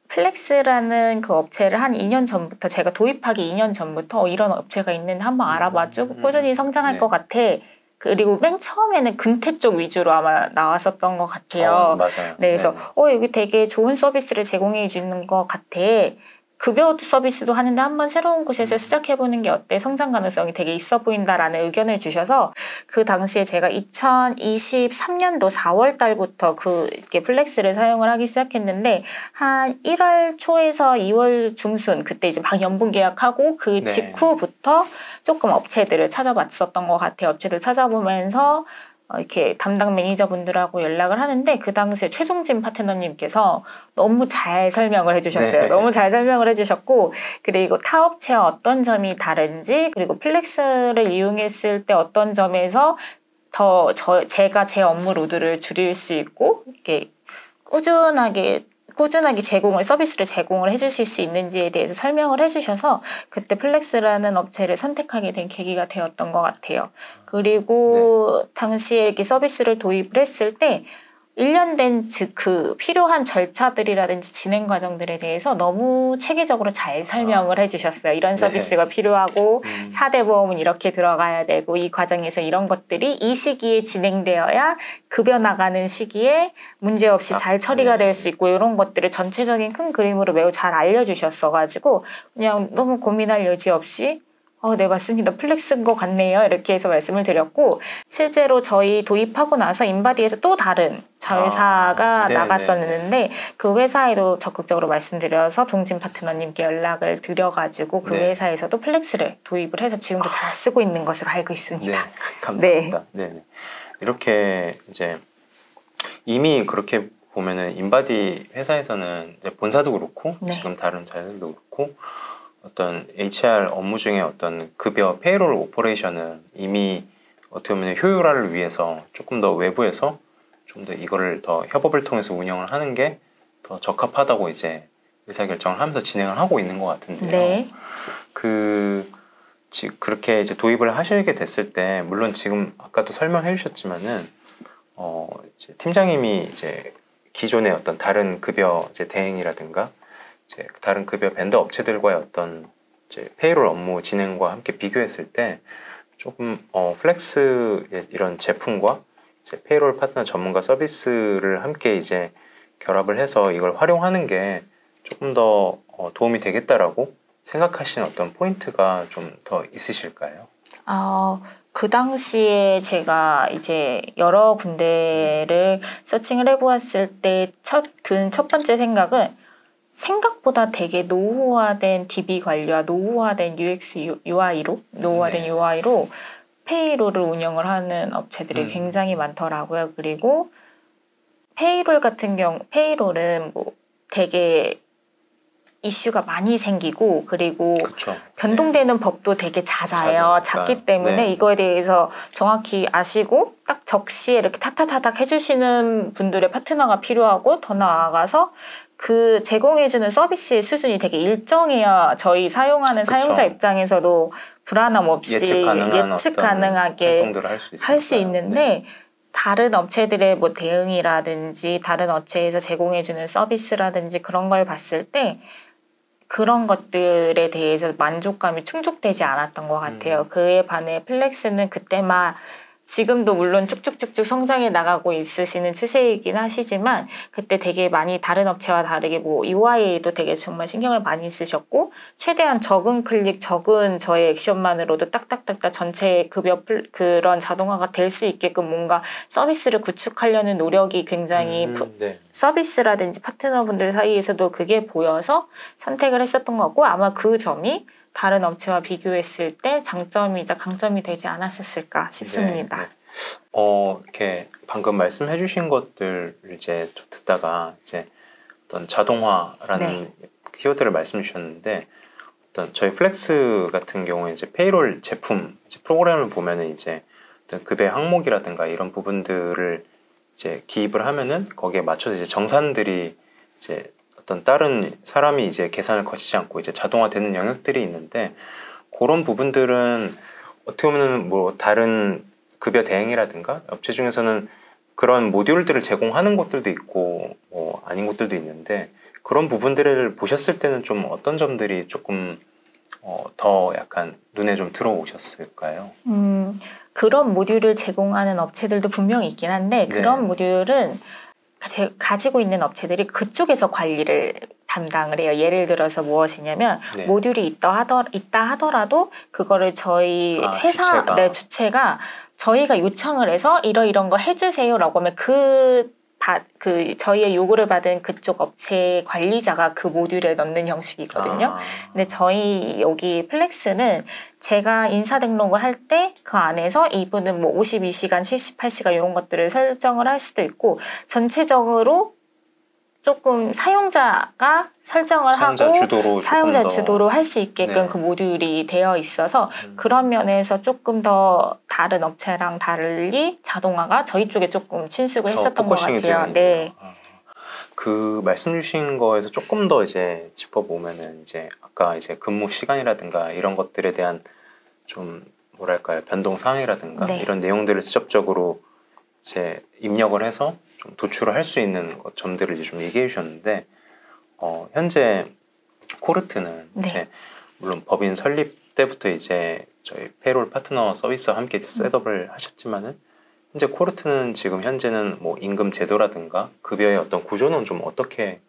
플렉스라는 그 업체를 한 2년 전부터 제가 도입하기 2년 전부터 이런 업체가 있는데 한번 알아봐주고 꾸준히 성장할 것 같아. 그리고 맨 처음에는 근태 쪽 위주로 아마 나왔었던 것 같아요. 맞아요. 네, 그래서 여기 되게 좋은 서비스를 제공해 주는 것 같아. 급여 서비스도 하는데 한번 새로운 곳에서 시작해보는 게 어때? 성장 가능성이 되게 있어 보인다라는 의견을 주셔서 그 당시에 제가 2023년도 4월 달부터 이렇게 플렉스를 사용을 하기 시작했는데 한 1월 초에서 2월 중순 그때 이제 막 연봉 계약하고 그 직후부터 조금 업체들을 찾아봤었던 것 같아요. 업체들 찾아보면서 이렇게 담당 매니저분들하고 연락을 하는데 그 당시에 최종진 파트너님께서 너무 잘 설명을 해주셨어요. 네. 너무 잘 설명을 해주셨고 그리고 타 업체와 어떤 점이 다른지 그리고 플렉스를 이용했을 때 어떤 점에서 더 제가 제 업무 로드를 줄일 수 있고 이렇게 꾸준하게 서비스를 제공을 해주실 수 있는지에 대해서 설명을 해주셔서 그때 플렉스라는 업체를 선택하게 된 계기가 되었던 것 같아요. 그리고 당시에 이렇게 서비스를 도입을 했을 때 1년 된 그 필요한 절차들이라든지 진행 과정들에 대해서 너무 체계적으로 잘 설명을 해주셨어요. 이런 서비스가 필요하고 4대 보험은 이렇게 들어가야 되고 이 과정에서 이런 것들이 이 시기에 진행되어야 급여 나가는 시기에 문제없이 잘 처리가 될 수 있고 이런 것들을 전체적인 큰 그림으로 매우 잘 알려주셨어가지고 그냥 너무 고민할 여지 없이 네, 맞습니다. 플렉스인 것 같네요. 이렇게 해서 말씀을 드렸고, 실제로 저희 도입하고 나서 인바디에서 또 다른 자회사가 나갔었는데, 그 회사에도 적극적으로 말씀드려서 동진 파트너님께 연락을 드려가지고, 그 회사에서도 플렉스를 도입을 해서 지금도 잘 쓰고 있는 것으로 알고 있습니다. 네, 감사합니다. 네. 이렇게 이제 이미 그렇게 보면은 인바디 회사에서는 이제 본사도 그렇고, 지금 다른 자회사도 그렇고, 어떤 HR 업무 중에 어떤 급여 페이롤 오퍼레이션은 이미 어떻게 보면 효율화를 위해서 조금 더 외부에서 좀 더 이거를 더 협업을 통해서 운영을 하는 게 더 적합하다고 이제 의사결정을 하면서 진행을 하고 있는 것 같은데요. 그렇게 이제 도입을 하시게 됐을 때 물론 지금 아까도 설명해 주셨지만은 이제 팀장님이 이제 기존의 어떤 다른 급여 이제 대행이라든가 이제 다른 급여 벤더 업체들과의 어떤 이제 페이롤 업무 진행과 함께 비교했을 때 조금 플렉스 이런 제품과 이제 페이롤 파트너 전문가 서비스를 함께 이제 결합을 해서 이걸 활용하는 게 조금 더 도움이 되겠다라고 생각하시는 어떤 포인트가 좀 더 있으실까요? 그 당시에 제가 이제 여러 군데를 서칭을 해보았을 때 든 첫 번째 생각은 생각보다 되게 노후화된 DB 관리와 노후화된 UX, UI로 페이롤을 운영을 하는 업체들이 굉장히 많더라고요. 그리고 페이롤은 뭐 되게 이슈가 많이 생기고 그리고 변동되는 법도 되게 잦아요. 작기 때문에 이거에 대해서 정확히 아시고 딱 적시에 이렇게 타타타닥 해주시는 분들의 파트너가 필요하고 더 나아가서 그 제공해주는 서비스의 수준이 되게 일정해야 저희 사용하는 사용자 입장에서도 불안함 없이 예측 가능하게 할 수 있는데 다른 업체들의 뭐 대응이라든지 다른 업체에서 제공해주는 서비스라든지 그런 걸 봤을 때 그런 것들에 대해서 만족감이 충족되지 않았던 것 같아요. 그에 반해 플렉스는 그때만 지금도 물론 쭉쭉쭉쭉 성장해 나가고 있으시는 추세이긴 하시지만 그때 되게 많이 다른 업체와 다르게 뭐 UI에도 되게 정말 신경을 많이 쓰셨고 최대한 적은 클릭, 적은 저의 액션만으로도 딱딱딱딱 전체 급여 그런 자동화가 될 수 있게끔 뭔가 서비스를 구축하려는 노력이 굉장히 서비스라든지 파트너분들 사이에서도 그게 보여서 선택을 했었던 것 같고 아마 그 점이 다른 업체와 비교했을 때 장점이자 강점이 되지 않았었을까 싶습니다. 이렇게 방금 말씀해 주신 것들 이제 듣다가 이제 어떤 자동화라는 키워드를 말씀 주셨는데 어떤 저희 플렉스 같은 경우에 이제 페이롤 제품 이제 프로그램을 보면은 이제 어떤 급여 항목이라든가 이런 부분들을 이제 기입을 하면은 거기에 맞춰서 이제 정산들이 이제 어떤 다른 사람이 이제 계산을 거치지 않고 이제 자동화되는 영역들이 있는데 그런 부분들은 어떻게 보면 뭐 다른 급여 대행이라든가 업체 중에서는 그런 모듈들을 제공하는 곳들도 있고 뭐 아닌 곳들도 있는데 그런 부분들을 보셨을 때는 좀 어떤 점들이 조금 더 약간 눈에 좀 들어오셨을까요? 그런 모듈을 제공하는 업체들도 분명히 있긴 한데 그런 모듈은 가지고 있는 업체들이 그쪽에서 관리를 담당을 해요. 예를 들어서 무엇이냐면 모듈이 있다 하더라도 그거를 저희 회사 주체가 저희가 요청을 해서 이런 거 해주세요라고 하면 저희의 요구를 받은 그쪽 업체 관리자가 그 모듈에 넣는 형식이거든요. 근데 저희 여기 플렉스는 제가 인사 등록을 할 때 그 안에서 이분은 뭐 52시간, 78시간 이런 것들을 설정을 할 수도 있고 전체적으로 조금 사용자가 설정을 하고 사용자 주도로 할 수 있게끔 그 모듈이 되어 있어서 그런 면에서 조금 더 다른 업체랑 달리 자동화가 저희 쪽에 조금 친숙을 했었던 것 같아요. 네. 그 말씀 주신 거에서 조금 더 이제 짚어보면은 이제 아까 이제 근무 시간이라든가 이런 것들에 대한 좀 뭐랄까요 변동 사항이라든가 이런 내용들을 직접적으로 이제 입력을 해서 좀 도출을 할 수 있는 점들을 이제 좀 얘기해 주셨는데 현재 코르트는 이제 물론 법인 설립 때부터 이제 저희 페이롤 파트너 서비스와 함께 셋업을 하셨지만은 현재 코르트는 지금 현재는 뭐 임금 제도라든가 급여의 어떤 구조는 좀 어떻게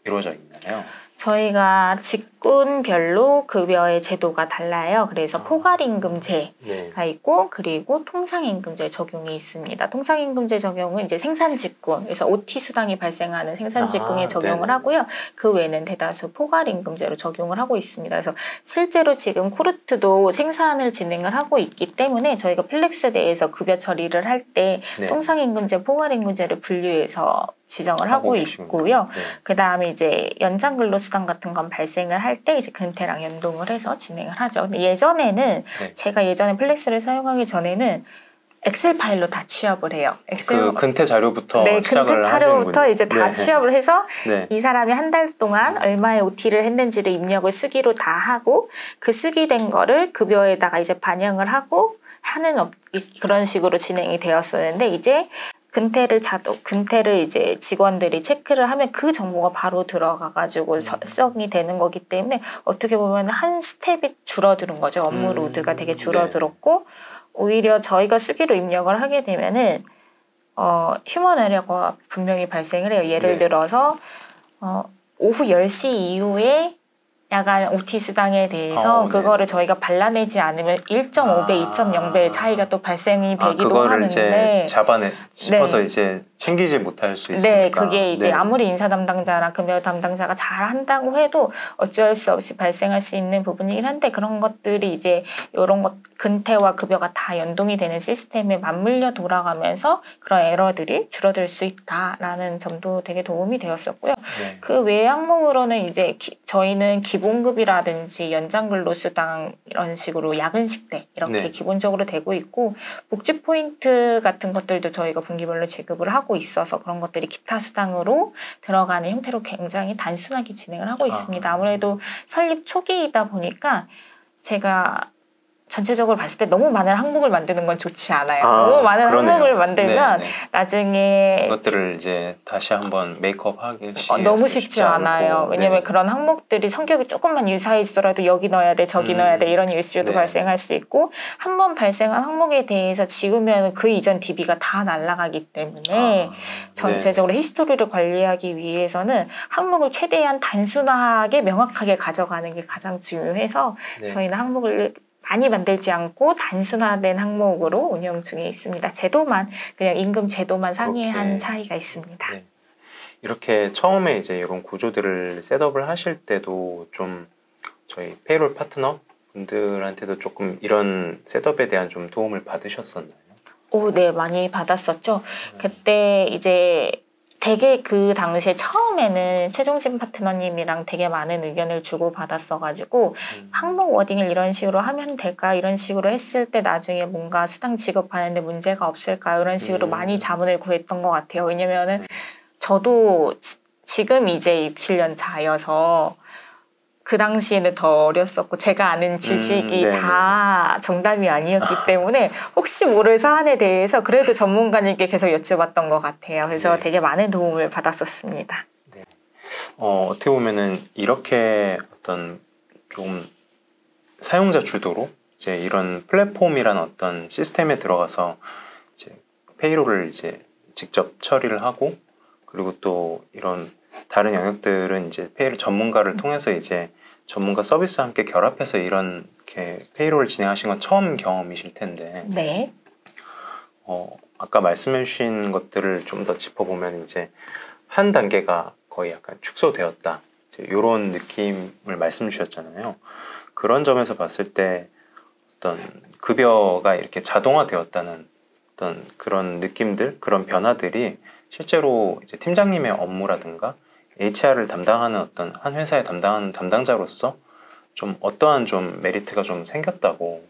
이루어져 있나요? 저희가 직군별로 급여의 제도가 달라요. 그래서 포괄임금제가 있고 그리고 통상임금제 적용이 있습니다. 통상임금제 적용은 이제 생산직군, 그래서 OT 수당이 발생하는 생산직군에 적용을 하고요. 그 외에는 대다수 포괄임금제로 적용을 하고 있습니다. 그래서 실제로 지금 코르트도 생산을 진행을 하고 있기 때문에 저희가 플렉스 내에서 급여 처리를 할 때 통상임금제, 포괄임금제를 분류해서 지정을 하고 있고요. 그 다음에 이제 연장 근로수당 같은 건 발생을 할 때 이제 근태랑 연동을 해서 진행을 하죠. 근데 예전에는 제가 예전에 플렉스를 사용하기 전에는 엑셀 파일로 다 취합을 해요. 그 근태 자료부터 시작을 근태 자료부터 이제 다 취합을 해서 이 사람이 한 달 동안 얼마의 OT를 했는지를 입력을 수기로 다 하고 그 수기된 거를 급여에다가 이제 반영을 하고 하는 그런 식으로 진행이 되었었는데 이제 근태를 이제 직원들이 체크를 하면 그 정보가 바로 들어가가지고 설정이 되는 거기 때문에 어떻게 보면 한 스텝이 줄어드는 거죠. 업무 로드가 되게 줄어들었고 오히려 저희가 수기로 입력을 하게 되면은 휴먼 에러가 분명히 발생을 해요. 예를 들어서 오후 10시 이후에 야간 OT 수당에 대해서 그거를 저희가 발라내지 않으면 1.5배, 2.0배의 차이가 또 발생이 되기도 그거를 하는데 이제 짚어서 이제 챙기지 못할 수 있으니까 그게 이제 아무리 인사 담당자나 급여 담당자가 잘 한다고 해도 어쩔 수 없이 발생할 수 있는 부분이긴 한데 그런 것들이 이제 이런 것 근태와 급여가 다 연동이 되는 시스템에 맞물려 돌아가면서 그런 에러들이 줄어들 수 있다라는 점도 되게 도움이 되었었고요. 그 외 항목으로는 이제 저희는 기본급이라든지 연장근로수당 이런 식으로 야근식대 이렇게 기본적으로 되고 있고 복지 포인트 같은 것들도 저희가 분기별로 지급을 하고 있어서 그런 것들이 기타 수당으로 들어가는 형태로 굉장히 단순하게 진행을 하고 있습니다. 아무래도 설립 초기이다 보니까 제가 전체적으로 봤을 때 너무 많은 항목을 만드는 건 좋지 않아요. 너무 많은 항목을 만들면 나중에 이것들을 이제 다시 한번 메이크업하기 너무 쉽지 않아요. 왜냐면 그런 항목들이 성격이 조금만 유사해지더라도 여기 넣어야 돼, 저기 넣어야 돼 이런 일수도 발생할 수 있고 한 번 발생한 항목에 대해서 지우면 그 이전 DB가 다 날아가기 때문에 전체적으로 히스토리를 관리하기 위해서는 항목을 최대한 단순하게 명확하게 가져가는 게 가장 중요해서 저희는 항목을 많이 만들지 않고 단순화된 항목으로 운영 중에 있습니다. 제도만 그냥 임금 제도만 상이한 차이가 있습니다. 이렇게 처음에 이제 이런 구조들을 셋업을 하실 때도 좀 저희 페이롤 파트너 분들한테도 조금 이런 셋업에 대한 좀 도움을 받으셨었나요? 네, 많이 받았었죠. 그때 이제 되게 그 당시에 처음에는 최종진 파트너님이랑 되게 많은 의견을 주고 받았어가지고 항목 워딩을 이런 식으로 하면 될까 이런 식으로 했을 때 나중에 뭔가 수당 지급하는데 문제가 없을까 이런 식으로 많이 자문을 구했던 것 같아요. 왜냐면은 저도 지금 이제 6, 7년 차여서 그 당시에는 더 어렸었고 제가 아는 지식이 다 정답이 아니었기 때문에 혹시 모를 사안에 대해서 그래도 전문가님께 계속 여쭤봤던 것 같아요. 그래서 되게 많은 도움을 받았었습니다. 어떻게 보면은 이렇게 어떤 좀 사용자 주도로 이제 이런 플랫폼이라는 어떤 시스템에 들어가서 이제 페이롤을 이제 직접 처리를 하고, 그리고 또 이런 다른 영역들은 이제 페이롤 전문가를 통해서 이제 전문가 서비스와 함께 결합해서 이렇게 페이롤을 진행하신 건 처음 경험이실 텐데, 네. 아까 말씀해 주신 것들을 좀 더 짚어보면 이제 한 단계가 거의 약간 축소되었다, 이런 느낌을 말씀 주셨잖아요. 그런 점에서 봤을 때 어떤 급여가 이렇게 자동화되었다는 어떤 그런 느낌들, 그런 변화들이 실제로 이제 팀장님의 업무라든가 HR을 담당하는 어떤 한 회사에 담당하는 담당자로서 좀 어떠한 좀 메리트가 좀 생겼다고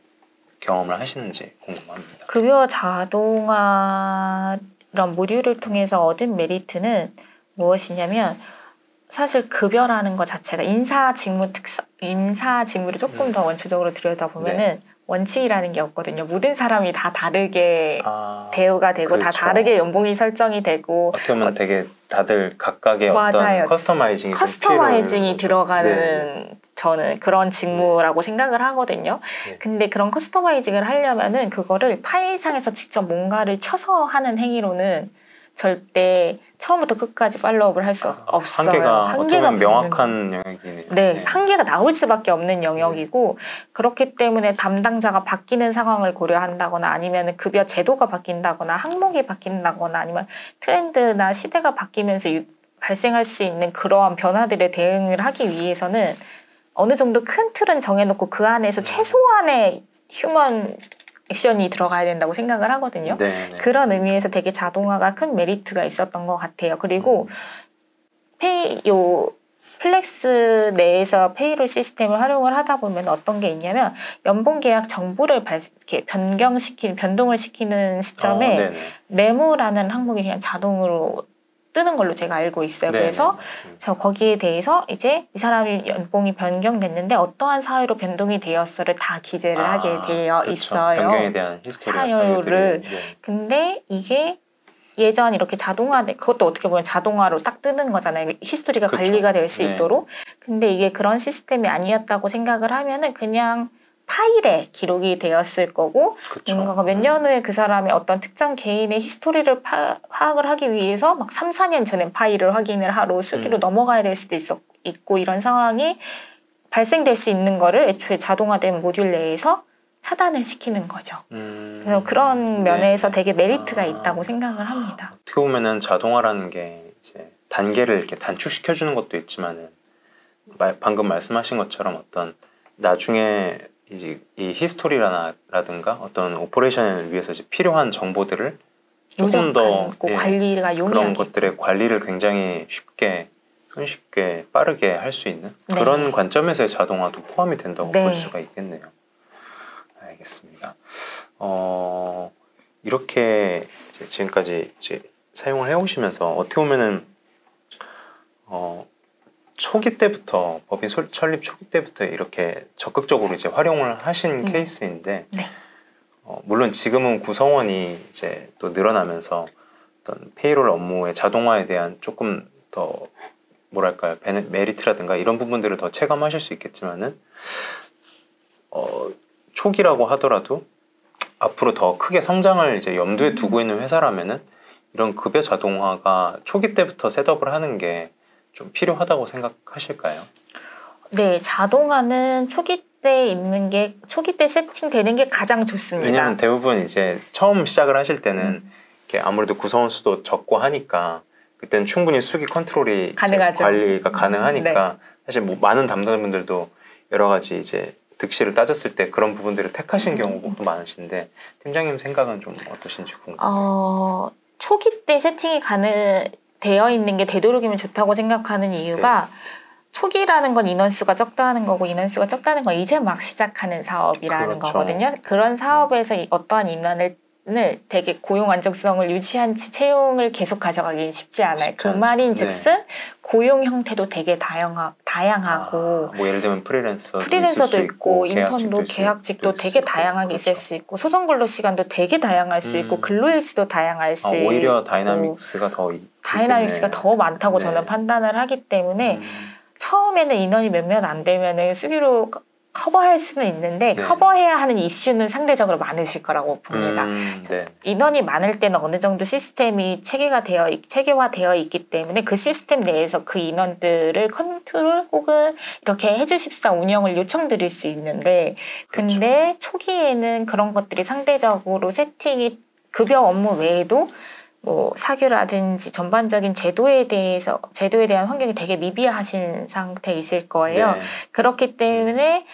경험을 하시는지 궁금합니다. 급여 자동화 이런 모듈을 통해서 얻은 메리트는 무엇이냐면, 사실 급여라는 것 자체가 인사 직무를 조금 더 원초적으로 들여다보면은 원칙이라는 게 없거든요. 모든 사람이 다 다르게 대우가 되고, 그렇죠. 다 다르게 연봉이 설정이 되고, 어떻게 보면 되게 다들 각각의 맞아요. 어떤 커스터마이징이 들어가는 네. 저는 그런 직무라고 생각을 하거든요. 네. 근데 그런 커스터마이징을 하려면은 그거를 파일상에서 직접 뭔가를 쳐서 하는 행위로는 절대 처음부터 끝까지 팔로우업을 할 수 없어요. 한계가 명확한 영역이네요. 네, 한계가 나올 수밖에 없는 영역이고, 그렇기 때문에 담당자가 바뀌는 상황을 고려한다거나, 아니면 급여 제도가 바뀐다거나, 항목이 바뀐다거나, 아니면 트렌드나 시대가 바뀌면서 발생할 수 있는 그러한 변화들에 대응을 하기 위해서는 어느 정도 큰 틀은 정해놓고 그 안에서 최소한의 휴먼 액션이 들어가야 된다고 생각을 하거든요. 네네. 그런 의미에서 되게 자동화가 큰 메리트가 있었던 것 같아요. 그리고 플렉스 내에서 페이롤 시스템을 활용을 하다 보면 어떤 게 있냐면, 연봉 계약 정보를 이렇게 변동을 시키는 시점에 메모라는 항목이 그냥 자동으로 뜨는 걸로 제가 알고 있어요. 네네, 그래서 맞습니다. 저 거기에 대해서 이제 이 사람이 연봉이 변경됐는데 어떠한 사유로 변동이 되었어를 다 기재를 하게 되어 그렇죠. 있어요. 변경에 대한 히스토리와 사유를. 네. 근데 이게 예전 이렇게 그것도 어떻게 보면 자동화로 딱 뜨는 거잖아요. 히스토리가 그렇죠. 관리가 될 수 네. 있도록. 근데 이게 그런 시스템이 아니었다고 생각을 하면은 그냥 파일에 기록이 되었을 거고, 그쵸. 뭔가가 몇 년 후에 그 사람의 어떤 특정 개인의 히스토리를 파악을 하기 위해서 막 3, 4년 전에 파일을 확인을 하러 수기로 넘어가야 될 수도 있고, 이런 상황이 발생될 수 있는 거를 애초에 자동화된 모듈 내에서 차단을 시키는 거죠. 그래서 그런 면에서 되게 메리트가 있다고 생각을 합니다. 어떻게 보면은 자동화라는 게 이제 단계를 이렇게 단축시켜주는 것도 있지만은, 방금 말씀하신 것처럼 어떤 나중에 이 히스토리라든가 어떤 오퍼레이션을 위해서 이제 필요한 정보들을 조금 더 관리가 용이하게, 그런 것들의 관리를 굉장히 손쉽게 빠르게 할 수 있는 그런 관점에서의 자동화도 포함이 된다고 볼 수가 있겠네요. 알겠습니다. 이렇게 이제 지금까지 이제 사용을 해오시면서 어떻게 보면은 초기 때부터, 법인 설립 초기 때부터 이렇게 적극적으로 이제 활용을 하신 케이스인데, 물론 지금은 구성원이 이제 또 늘어나면서 어떤 페이롤 업무의 자동화에 대한 조금 더 뭐랄까요, 메리트라든가 이런 부분들을 더 체감하실 수 있겠지만은, 초기라고 하더라도 앞으로 더 크게 성장을 이제 염두에 두고 있는 회사라면은 이런 급여 자동화가 초기 때부터 셋업을 하는 게 좀 필요하다고 생각하실까요? 네, 자동화는 초기 때 세팅되는 게 가장 좋습니다. 왜냐하면 대부분 이제 처음 시작을 하실 때는 이렇게 아무래도 구성원 수도 적고 하니까 그때는 충분히 수기 컨트롤이 가능하죠. 관리가 가능하니까 사실 뭐 많은 담당자분들도 여러 가지 이제 득실을 따졌을 때 그런 부분들을 택하신 경우도 많으신데, 팀장님 생각은 좀 어떠신지 궁금해요. 초기 때 세팅이 되어 있는 게 되도록이면 좋다고 생각하는 이유가, 초기라는 건 인원수가 적다는 거고, 인원수가 적다는 건 이제 막 시작하는 사업이라는 거거든요. 그런 사업에서 어떠한 인원을 되게 고용 안정성을 유지한 채 채용을 계속 가져가기 쉽지 않아요. 그 말인 즉슨 고용 형태도 되게 다양하고, 뭐 예를 들면 프리랜서도 있고 인턴도 계약직도 되게 다양하게 있을 수 있고, 소정근로 시간도 되게 다양할 수 있고, 근로일수도 다양할 수 있고, 오히려 다이나믹스가 더 많다고 저는 판단을 하기 때문에 처음에는 인원이 몇몇 안 되면은 수기로 커버할 수는 있는데 네. 커버해야 하는 이슈는 상대적으로 많으실 거라고 봅니다. 네. 인원이 많을 때는 어느 정도 시스템이 체계화되어 있기 때문에 그 시스템 내에서 그 인원들을 컨트롤 혹은 이렇게 해주십사 운영을 요청드릴 수 있는데 근데 그렇죠. 초기에는 그런 것들이 상대적으로 세팅이 급여 업무 외에도 뭐 사규라든지 전반적인 제도에 대한 환경이 되게 미비하신 상태이실 거예요. 네. 그렇기 때문에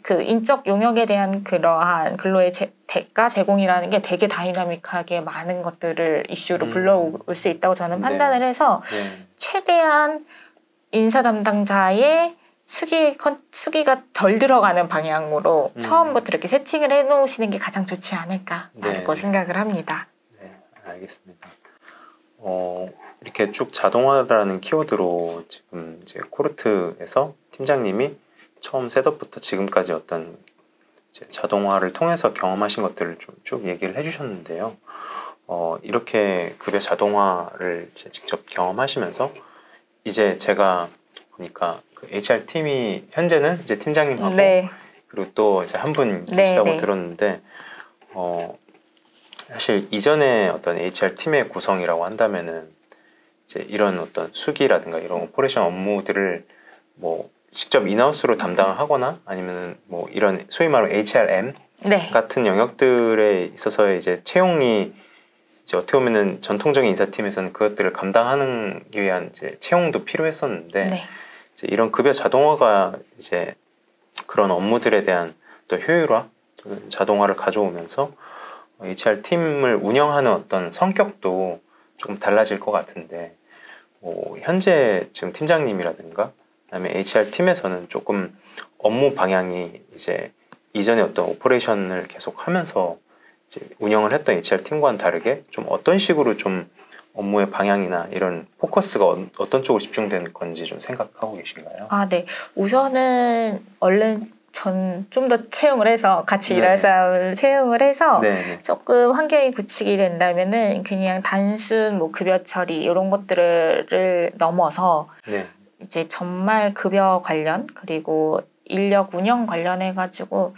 그 인적 용역에 대한 그러한 근로의 대가 제공이라는 게 되게 다이나믹하게 많은 것들을 이슈로 불러올 수 있다고 저는 네. 판단을 해서 네. 최대한 인사 담당자의 수기가 덜 들어가는 방향으로 처음부터 이렇게 세팅을 해놓으시는 게 가장 좋지 않을까라고 생각을 합니다. 네, 알겠습니다. 이렇게 쭉 자동화라는 키워드로 지금 이제 코르트에서 팀장님이 처음 셋업부터 지금까지 어떤 이제 자동화를 통해서 경험하신 것들을 좀 쭉 얘기를 해주셨는데요. 이렇게 급여 자동화를 이제 직접 경험하시면서 이제 제가 보니까 그 HR 팀이 현재는 이제 팀장님하고 네. 그리고 또 이제 한 분 계시다고 들었는데 사실 이전에 어떤 HR 팀의 구성이라고 한다면은 이제 이런 어떤 수기라든가 이런 오퍼레이션 업무들을 뭐 직접 인하우스로 담당을 하거나 아니면 뭐 이런 소위 말하는 HRM 같은 영역들에 있어서의 이제 채용이 이제 어떻게 보면은 전통적인 인사팀에서는 그것들을 감당하는 위한 이제 채용도 필요했었는데 이제 이런 급여 자동화가 이제 그런 업무들에 대한 또 효율화, 자동화를 가져오면서 HR 팀을 운영하는 어떤 성격도 조금 달라질 것 같은데 현재 지금 팀장님이라든가 그다음에 HR 팀에서는 조금 업무 방향이 이제 이전에 어떤 오퍼레이션을 계속 하면서 이제 운영을 했던 HR 팀과는 다르게 좀 어떤 식으로 좀 업무의 방향이나 이런 포커스가 어떤 쪽으로 집중되는 건지 좀 생각하고 계신가요? 네. 우선은 얼른 좀 더 채용을 해서 같이 일할 사람을 채용을 해서 조금 환경이 굳히게 된다면은 그냥 단순 뭐 급여 처리 이런 것들을 넘어서 이제 정말 급여 관련 그리고 인력 운영 관련해가지고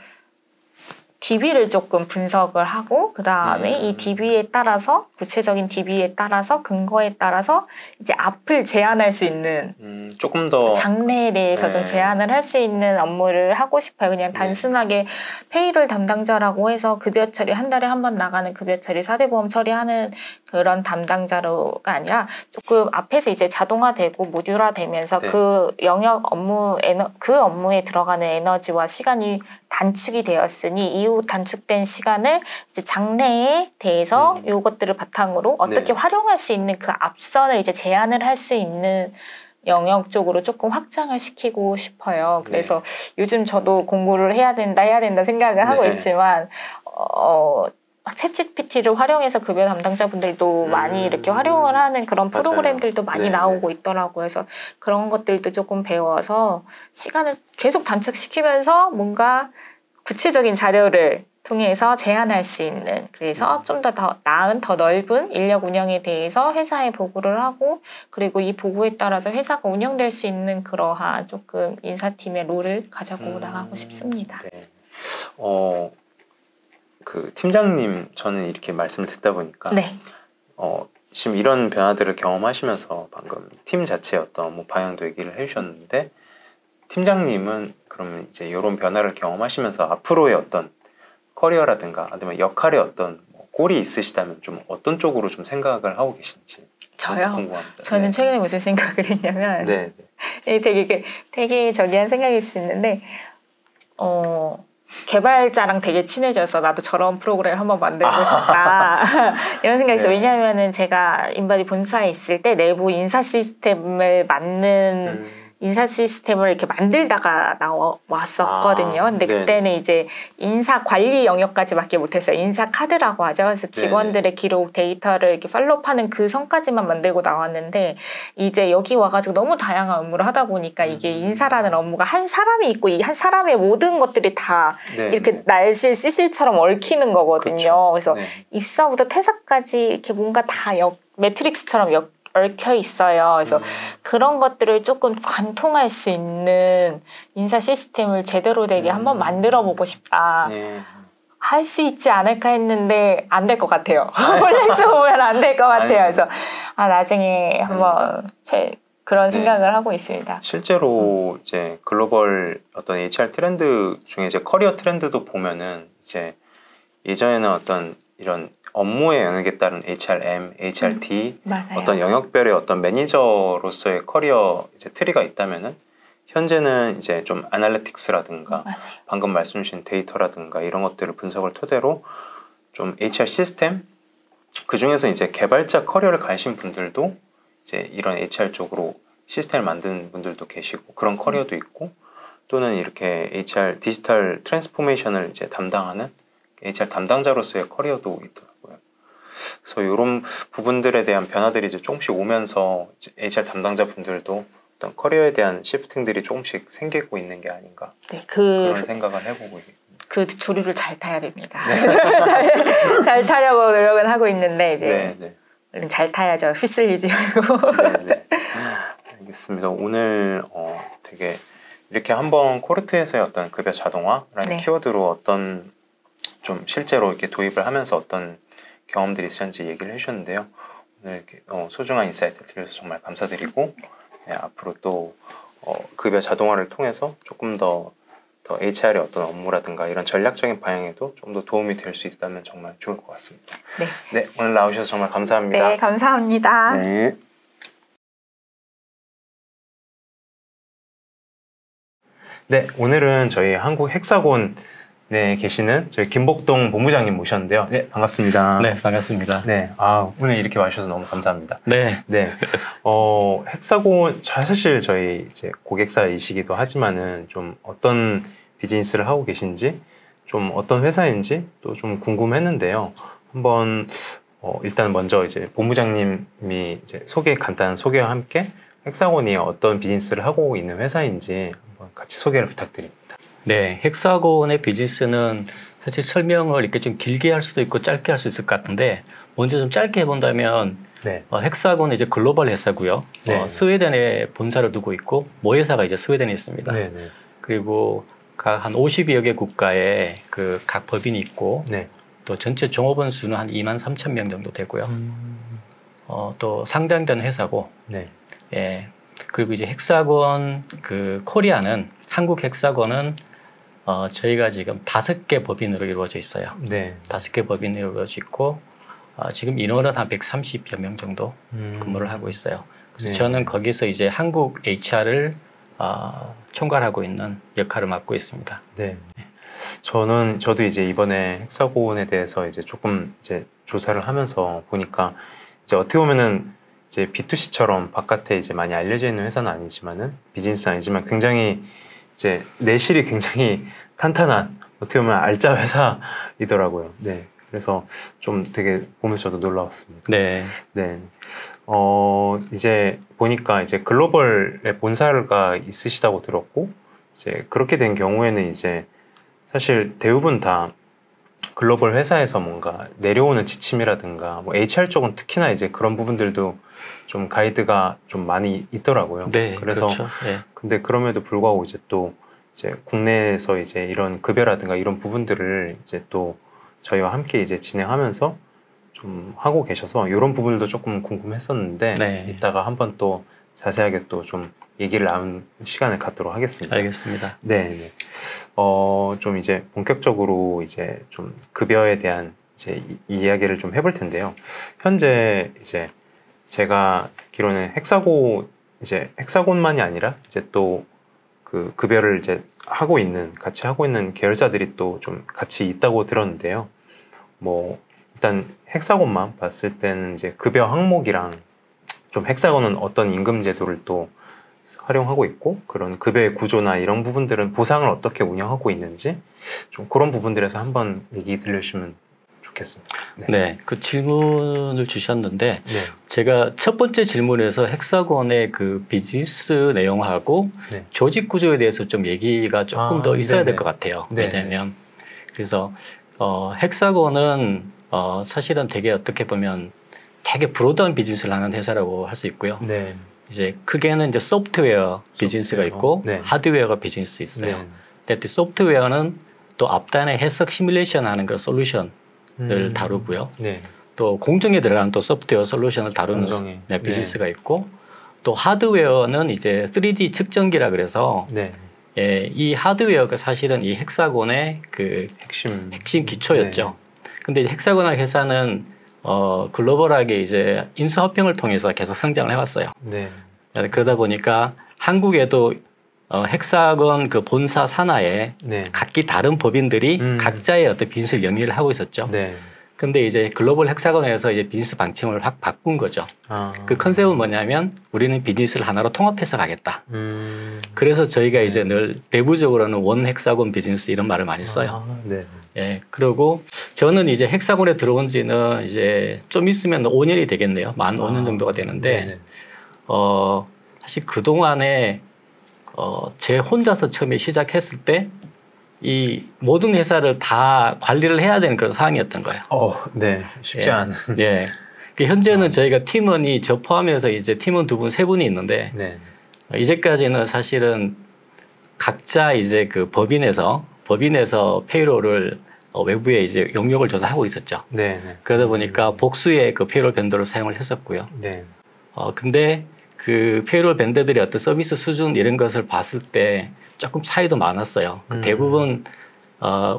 DB를 조금 분석을 하고 그 다음에 이 DB에 따라서 구체적인 DB에 따라서 근거에 따라서 이제 앞을 제한할 수 있는 조금 더 장래에 대해서 좀 제한을 할 수 있는 업무를 하고 싶어요. 그냥 단순하게 페이롤 담당자라고 해서 급여 처리 한 달에 한 번 나가는 급여 처리 4대 보험 처리하는 그런 담당자로가 아니라 조금 앞에서 이제 자동화되고 모듈화되면서 그 영역 그 업무에 들어가는 에너지와 시간이 단축이 되었으니 이후 단축된 시간을 이제 장래에 대해서 이것들을 바탕으로 어떻게 활용할 수 있는 그 앞선을 이제 제안을 할 수 있는 영역 쪽으로 조금 확장을 시키고 싶어요. 그래서 요즘 저도 공부를 해야 된다 생각을 하고 있지만 챗GPT를 활용해서 급여 담당자분들도 많이 이렇게 활용을 하는 그런 프로그램들도 많이 나오고 있더라고요. 그래서 그런 것들도 조금 배워서 시간을 계속 단축시키면서 뭔가 구체적인 자료를 통해서 제안할 수 있는 그래서 좀 더 나은 더 넓은 인력 운영에 대해서 회사에 보고를 하고 그리고 이 보고에 따라서 회사가 운영될 수 있는 그러한 조금 인사팀의 롤을 가져고 나가고 싶습니다. 그 팀장님 저는 이렇게 말씀을 듣다 보니까 지금 이런 변화들을 경험하시면서 방금 팀 자체의 어떤 업무 방향도 얘기를 해주셨는데 팀장님은 그러면 이제 이런 변화를 경험하시면서 앞으로의 어떤 커리어라든가 아니면 역할의 어떤 꼴이 있으시다면 좀 어떤 쪽으로 좀 생각을 하고 계신지 저요? 궁금합니다. 저는 최근에 무슨 생각을 했냐면 되게 저기한 생각일 수 있는데 개발자랑 되게 친해져서 나도 저런 프로그램 한번 만들고 싶다 이런 생각이 있어요. 왜냐하면은 제가 인바디 본사에 있을 때 내부 인사 시스템을 인사 시스템을 이렇게 만들다가 나왔었거든요. 근데 그때는 이제 인사 관리 영역까지밖에 못했어요. 인사 카드라고 하죠. 그래서 직원들의 기록 데이터를 이렇게 팔로우하는 그 선까지만 만들고 나왔는데 이제 여기 와가지고 너무 다양한 업무를 하다 보니까 이게 인사라는 업무가 한 사람이 있고 이 한 사람의 모든 것들이 다 이렇게 날실 시실처럼 얽히는 거거든요. 그래서 입사부터 퇴사까지 이렇게 뭔가 다 매트릭스처럼 얽혀 있어요. 그래서 그런 것들을 조금 관통할 수 있는 인사 시스템을 제대로 되게 한번 만들어 보고 싶다. 네. 할 수 있지 않을까 했는데 안 될 것 같아요. 플렉스 보면 안 될 것 같아요. 그래서 나중에 한번 그런 생각을 하고 있습니다. 실제로 이제 글로벌 어떤 HR 트렌드 중에 이제 커리어 트렌드도 보면은 이제 예전에는 어떤 이런 업무의 영역에 따른 HRM, HRD 어떤 영역별의 어떤 매니저로서의 커리어 이제 트리가 있다면은 현재는 이제 좀 아날리틱스라든가 방금 말씀 주신 데이터라든가 이런 것들을 분석을 토대로 좀 HR 시스템 그 중에서 이제 개발자 커리어를 가신 분들도 이제 이런 HR 쪽으로 시스템을 만드는 분들도 계시고 그런 커리어도 있고 또는 이렇게 HR 디지털 트랜스포메이션을 이제 담당하는 HR 담당자로서의 커리어도 있더라고요. 그래서 이런 부분들에 대한 변화들이 이제 조금씩 오면서 이제 HR 담당자 분들도 어떤 커리어에 대한 시프팅들이 조금씩 생기고 있는 게 아닌가 그런 생각을 해보고 있습니다. 그 조류를 잘 타야 됩니다. 잘 타려고 노력은 하고 있는데 이제 잘 타야죠. 휘쓸리지 말고. 알겠습니다. 오늘 되게 이렇게 한번 코르트에서의 어떤 급여 자동화라는 키워드로 어떤 좀 실제로 이렇게 도입을 하면서 어떤 경험들이 있었는지 얘기를 해주셨는데요. 오늘 이렇게 소중한 인사이트 드려서 정말 감사드리고 앞으로 또 급여 자동화를 통해서 조금 더 HR의 어떤 업무라든가 이런 전략적인 방향에도 좀 더 도움이 될 수 있다면 정말 좋을 것 같습니다. 네, 오늘 나오셔서 정말 감사합니다. 네, 감사합니다. 네. 네, 오늘은 저희 한국 헥사곤에 계시는 저희 김복동 본부장님 모셨는데요. 네, 반갑습니다. 네, 반갑습니다. 네, 오늘 이렇게 와주셔서 너무 감사합니다. 네. 헥사곤 사실 저희 이제 고객사이시기도 하지만은 좀 어떤 비즈니스를 하고 계신지, 좀 어떤 회사인지 또 좀 궁금했는데요. 한번 일단 먼저 이제 본부장님이 이제 간단한 소개와 함께 헥사곤이 어떤 비즈니스를 하고 있는 회사인지 한번 같이 소개를 부탁드립니다. 네, 헥사곤의 비즈니스는 사실 설명을 이렇게 좀 길게 할 수도 있고 짧게 할 수 있을 것 같은데 먼저 좀 짧게 해본다면 헥사곤은 이제 글로벌 회사고요. 스웨덴에 본사를 두고 있고 모회사가 이제 스웨덴에 있습니다. 그리고 각 한 50여 개 국가에 그 각 법인이 있고 또 전체 종업원 수는 한 23,000명 정도 되고요. 또 상장된 회사고 그리고 이제 헥사곤 그 코리아는 한국 헥사곤은 저희가 지금 5개 법인으로 이루어져 있어요. 5개 법인으로 이루어져 있고 지금 인원은 한 130여 명 정도 근무를 하고 있어요. 그래서 저는 거기서 이제 한국 HR을 총괄하고 있는 역할을 맡고 있습니다. 저도 이제 이번에 헥사곤에 대해서 이제 조금 이제 조사를 하면서 보니까 이제 어떻게 보면은 이제 B2C처럼 바깥에 이제 많이 알려져 있는 회사는 아니지만은 비즈니스는 아니지만 굉장히 이제 내실이 굉장히 탄탄한 어떻게 보면 알짜 회사이더라고요. 그래서 좀 되게 보면서 저도 놀라웠습니다. 이제 보니까 이제 글로벌에 본사가 있으시다고 들었고 이제 그렇게 된 경우에는 이제 사실 대부분 다 글로벌 회사에서 뭔가 내려오는 지침이라든가 뭐 HR 쪽은 특히나 이제 그런 부분들도 좀 가이드가 좀 많이 있더라고요. 그래서 근데 그럼에도 불구하고 이제 또 이제 국내에서 이제 이런 급여라든가 이런 부분들을 이제 또 저희와 함께 이제 진행하면서 좀 하고 계셔서 이런 부분들도 조금 궁금했었는데 이따가 한번 또 자세하게 또 좀 얘기를 나눈 시간을 갖도록 하겠습니다. 알겠습니다. 좀 이제 본격적으로 이제 좀 급여에 대한 이제 이야기를 좀 해볼 텐데요. 현재 이제 제가 듣기로는 헥사곤만이 아니라 이제 또 그 급여를 이제 같이 하고 있는 계열사들이 또 좀 같이 있다고 들었는데요. 뭐 일단 헥사곤만 봤을 때는 이제 급여 항목이랑 좀 헥사곤은 어떤 임금 제도를 또 활용하고 있고 그런 급여의 구조나 이런 부분들은 보상을 어떻게 운영하고 있는지 좀 그런 부분들에서 한번 얘기 들려주시면 좋겠습니다. 그 질문을 주셨는데 제가 첫 번째 질문에서 헥사곤의 그 비즈니스 내용하고 조직 구조에 대해서 좀 얘기가 조금 더 있어야 될 것 같아요. 왜냐하면 그래서 헥사곤은 사실은 되게 어떻게 보면 되게 브로드한 비즈니스를 하는 회사라고 할 수 있고요. 네. 이제 크게는 이제 소프트웨어 비즈니스가 있고 네. 하드웨어가 비즈니스 있어요. 네. 근데 소프트웨어는 또 앞단에 해석 시뮬레이션 하는 그 솔루션을 다루고요. 네. 또 공정에 들어가는 또 소프트웨어 솔루션을 다루는 네, 비즈니스가 있고 또 하드웨어는 이제 3D 측정기라 그래서 네. 예, 이 하드웨어가 사실은 이 헥사곤의 그 핵심 기초였죠. 네. 근데 헥사곤al 회사는 글로벌하게 이제 인수합병을 통해서 계속 성장을 해왔어요. 네. 그러다 보니까 한국에도 헥사곤 그 본사 산하에 네. 각기 다른 법인들이 각자의 어떤 비즈니스를 영위를 하고 있었죠. 네. 근데 이제 글로벌 헥사곤에서 이제 비즈니스 방침을 확 바꾼 거죠. 그 컨셉은 뭐냐면 우리는 비즈니스를 하나로 통합해서 가겠다. 그래서 저희가 이제 늘 내부적으로는 원 헥사곤 비즈니스 이런 말을 많이 써요. 네. 예. 그리고 저는 이제 헥사곤에 들어온 지는 이제 좀 있으면 5년이 되겠네요. 만 5년 정도가 되는데, 네네. 사실 그동안에 제 혼자서 처음에 시작했을 때 이 모든 회사를 다 관리를 해야 되는 그런 상황이었던 거예요. 네. 쉽지 않은. 예. 현재는 저희가 팀원이 저 포함해서 이제 팀원 2분, 3분이 있는데, 네. 이제까지는 사실은 각자 이제 그 법인에서 페이롤을 외부에 이제 용역을 줘서 하고 있었죠. 네. 네. 그러다 보니까 복수의 그 페이롤 밴더를 사용을 했었고요. 네. 근데 그 페이롤 밴더들이 어떤 서비스 수준 이런 것을 봤을 때 조금 차이도 많았어요. 대부분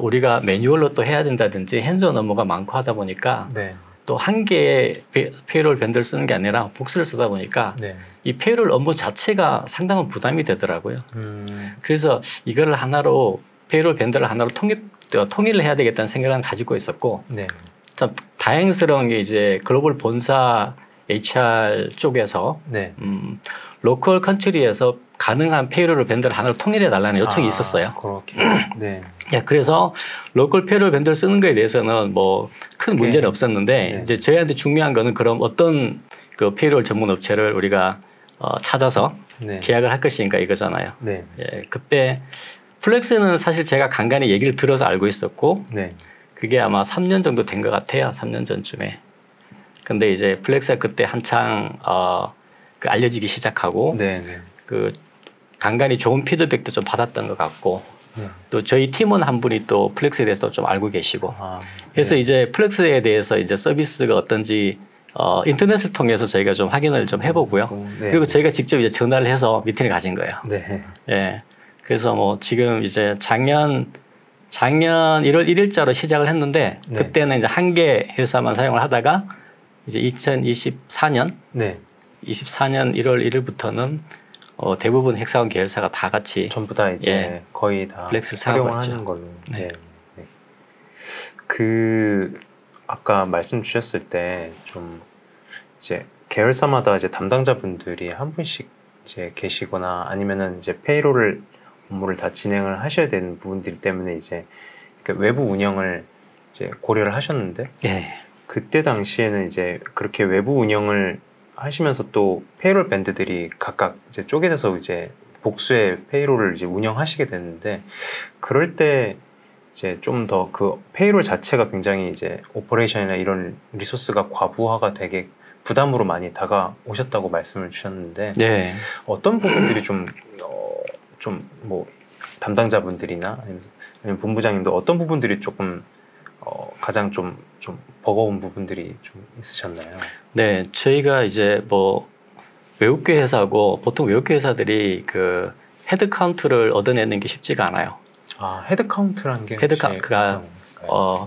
우리가 매뉴얼로 또 해야 된다든지 핸즈온 업무가 많고 하다 보니까 네. 또 한 개의 페이롤 밴더를 쓰는 게 아니라 복수를 쓰다 보니까 네. 이 페이롤 업무 자체가 상당한 부담이 되더라고요. 그래서 이거를 하나로 페이롤 밴더를 하나로 통일을 해야 되겠다는 생각을 가지고 있었고, 네. 참 다행스러운 게 이제 글로벌 본사 HR 쪽에서 네. 로컬 컨트리에서 가능한 페이롤 밴더를 하나로 통일해 달라는 요청이 있었어요. 그렇게. 네. 예, 그래서 로컬 페이롤 밴더를 쓰는 거에 대해서는 뭐 큰 문제는 없었는데, 네. 이제 저희한테 중요한 거는 그럼 어떤 그 페이롤 전문 업체를 우리가 찾아서 네. 계약을 할 것인가 이거잖아요. 네. 예, 그때 플렉스는 사실 제가 간간히 얘기를 들어서 알고 있었고, 네. 그게 아마 3년 정도 된 것 같아요. 3년 전쯤에. 근데 이제 플렉스가 그때 한창 그 알려지기 시작하고, 네. 네. 그 간간히 좋은 피드백도 좀 받았던 것 같고, 네. 또 저희 팀원 한 분이 또 플렉스에 대해서 좀 알고 계시고, 그래서 네. 이제 플렉스에 대해서 이제 서비스가 어떤지 인터넷을 통해서 저희가 좀 확인을 좀 해보고요. 네. 그리고 저희가 직접 이제 전화를 해서 미팅을 가진 거예요. 네. 예. 그래서 뭐 지금 이제 작년 1월 1일자로 시작을 했는데, 네. 그때는 이제 한 개 회사만 사용을 하다가 이제 2024년 네. 1월 1일부터는 대부분 헥사곤 계열사가 다 같이 전부 다 이제 예. 거의 다 플렉스를 사용하고 활용하는 있죠. 걸로. 네. 네. 네. 그 아까 말씀 주셨을 때 좀 이제 계열사마다 이제 담당자분들이 한 분씩 이제 계시거나 아니면은 이제 페이롤을 업무를 다 진행을 하셔야 되는 부분들 때문에 이제 그 외부 운영을 이제 고려를 하셨는데, 예. 그때 당시에는 이제 그렇게 외부 운영을 하시면서 또 페이롤 밴드들이 각각 이제 쪼개져서 이제 복수의 페이롤을 이제 운영하시게 됐는데, 그럴 때 이제 좀 더 그 페이롤 자체가 굉장히 이제 오퍼레이션이나 이런 리소스가 과부하가 되게 부담으로 많이 다가오셨다고 말씀을 주셨는데, 네. 어떤 부분들이 좀 뭐 담당자분들이나 아니면 본부장님도 어떤 부분들이 조금 가장 좀 버거운 부분들이 좀 있으셨나요? 네, 저희가 이제 뭐 외국계 회사고, 보통 외국계 회사들이 그 헤드 카운트를 얻어내는 게 쉽지가 않아요. 헤드 카운트라는 게 헤드 카운트가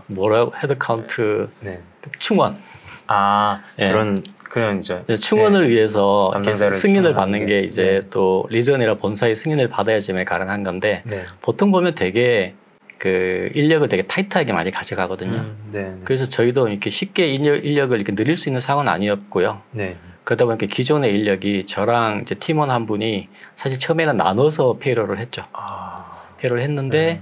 뭐라고 헤드 카운트 네. 충원. 예. 그런 이제 충원을 위해서 담당자를 승인을 받는 게 게. 이제 네. 또 리전이나 본사의 승인을 받아야지만 가능한 건데, 네. 보통 보면 되게 그 인력을 되게 타이트하게 많이 가져가거든요. 네. 그래서 저희도 이렇게 쉽게 인력을 이렇게 늘릴 수 있는 상황은 아니었고요. 네. 그러다 보니까 기존의 인력이 저랑 이제 팀원 한 분이 사실 처음에는 나눠서 페이롤을 했죠. 페이롤을 했는데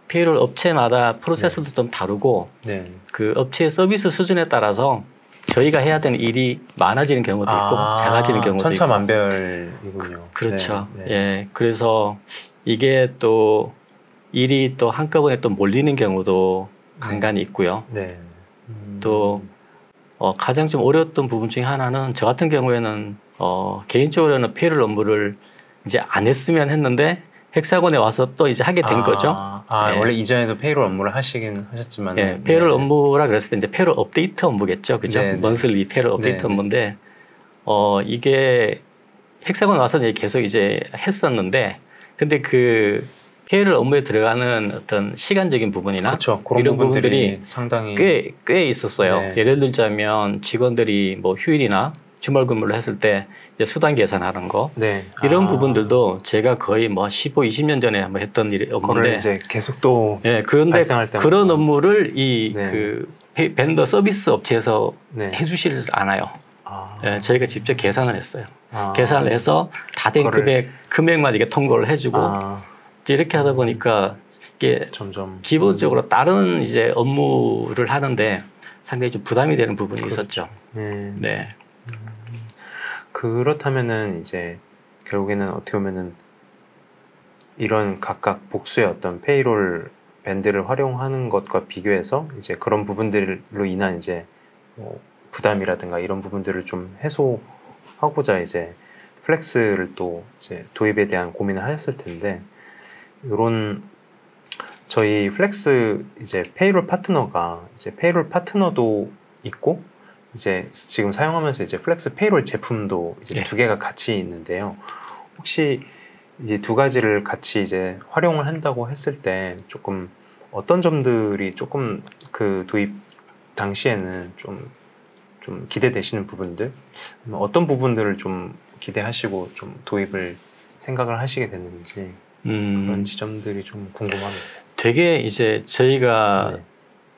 페이롤 업체마다 프로세스도 좀 다르고, 네. 그 업체의 서비스 수준에 따라서 저희가 해야 되는 일이 많아지는 경우도 있고 작아지는 경우도 있고. 천차만별이군요. 그렇죠. 네. 예. 그래서 이게 또 일이 또 한꺼번에 또 몰리는 경우도 간간히 있고요. 네. 또 가장 좀 어려웠던 부분 중에 하나는 저 같은 경우에는 개인적으로는 페이롤 업무를 이제 안 했으면 했는데 헥사곤에 와서 또 이제 하게 된 거죠. 예. 원래 이전에도 페이롤 업무를 하시긴 하셨지만. 예, 페이롤 업무라 그랬을 때 이제 페이롤 업데이트 업무겠죠. 그죠? 먼슬리 페이롤 업데이트 업무인데, 이게 헥사곤 와서 이제 계속 이제 했었는데, 근데 그 페이롤 업무에 들어가는 어떤 시간적인 부분이나 그렇죠. 그런 이런 부분들이 상당히 꽤 있었어요. 네. 예를 들자면 직원들이 뭐 휴일이나 주말 근무를 했을 때 이제 수당 계산하는 거 이런 부분들도 제가 거의 뭐 15, 20년 전에 한번 했던 업무인데 이제 계속 또 그런데 그런 업무를 그 벤더 서비스 업체에서 해주시지 않아요. 저희가 직접 계산을 했어요. 계산을 해서 다 된 금액만 이게 통보를 해주고 이렇게 하다 보니까 이게 점점 기본적으로 다른 이제 업무를 하는데 상당히 좀 부담이 되는 부분이 있었죠. 네. 그렇다면은 이제 결국에는 어떻게 보면은 이런 각각 복수의 어떤 페이롤 밴드를 활용하는 것과 비교해서 이제 그런 부분들로 인한 이제 뭐 부담이라든가 이런 부분들을 좀 해소하고자 이제 플렉스를 또 이제 도입에 대한 고민을 하셨을 텐데, 이런 저희 플렉스 이제 페이롤 파트너도 있고 이제 지금 사용하면서 이제 플렉스 페이롤 제품도 이제 두 개가 같이 있는데요. 혹시 이제 두 가지를 같이 이제 활용을 한다고 했을 때 조금 어떤 점들이 조금 그 도입 당시에는 좀 기대되시는 부분들, 어떤 부분들을 좀 기대하시고 좀 도입을 생각을 하시게 됐는지 그런 지점들이 좀 궁금합니다. 되게 이제 저희가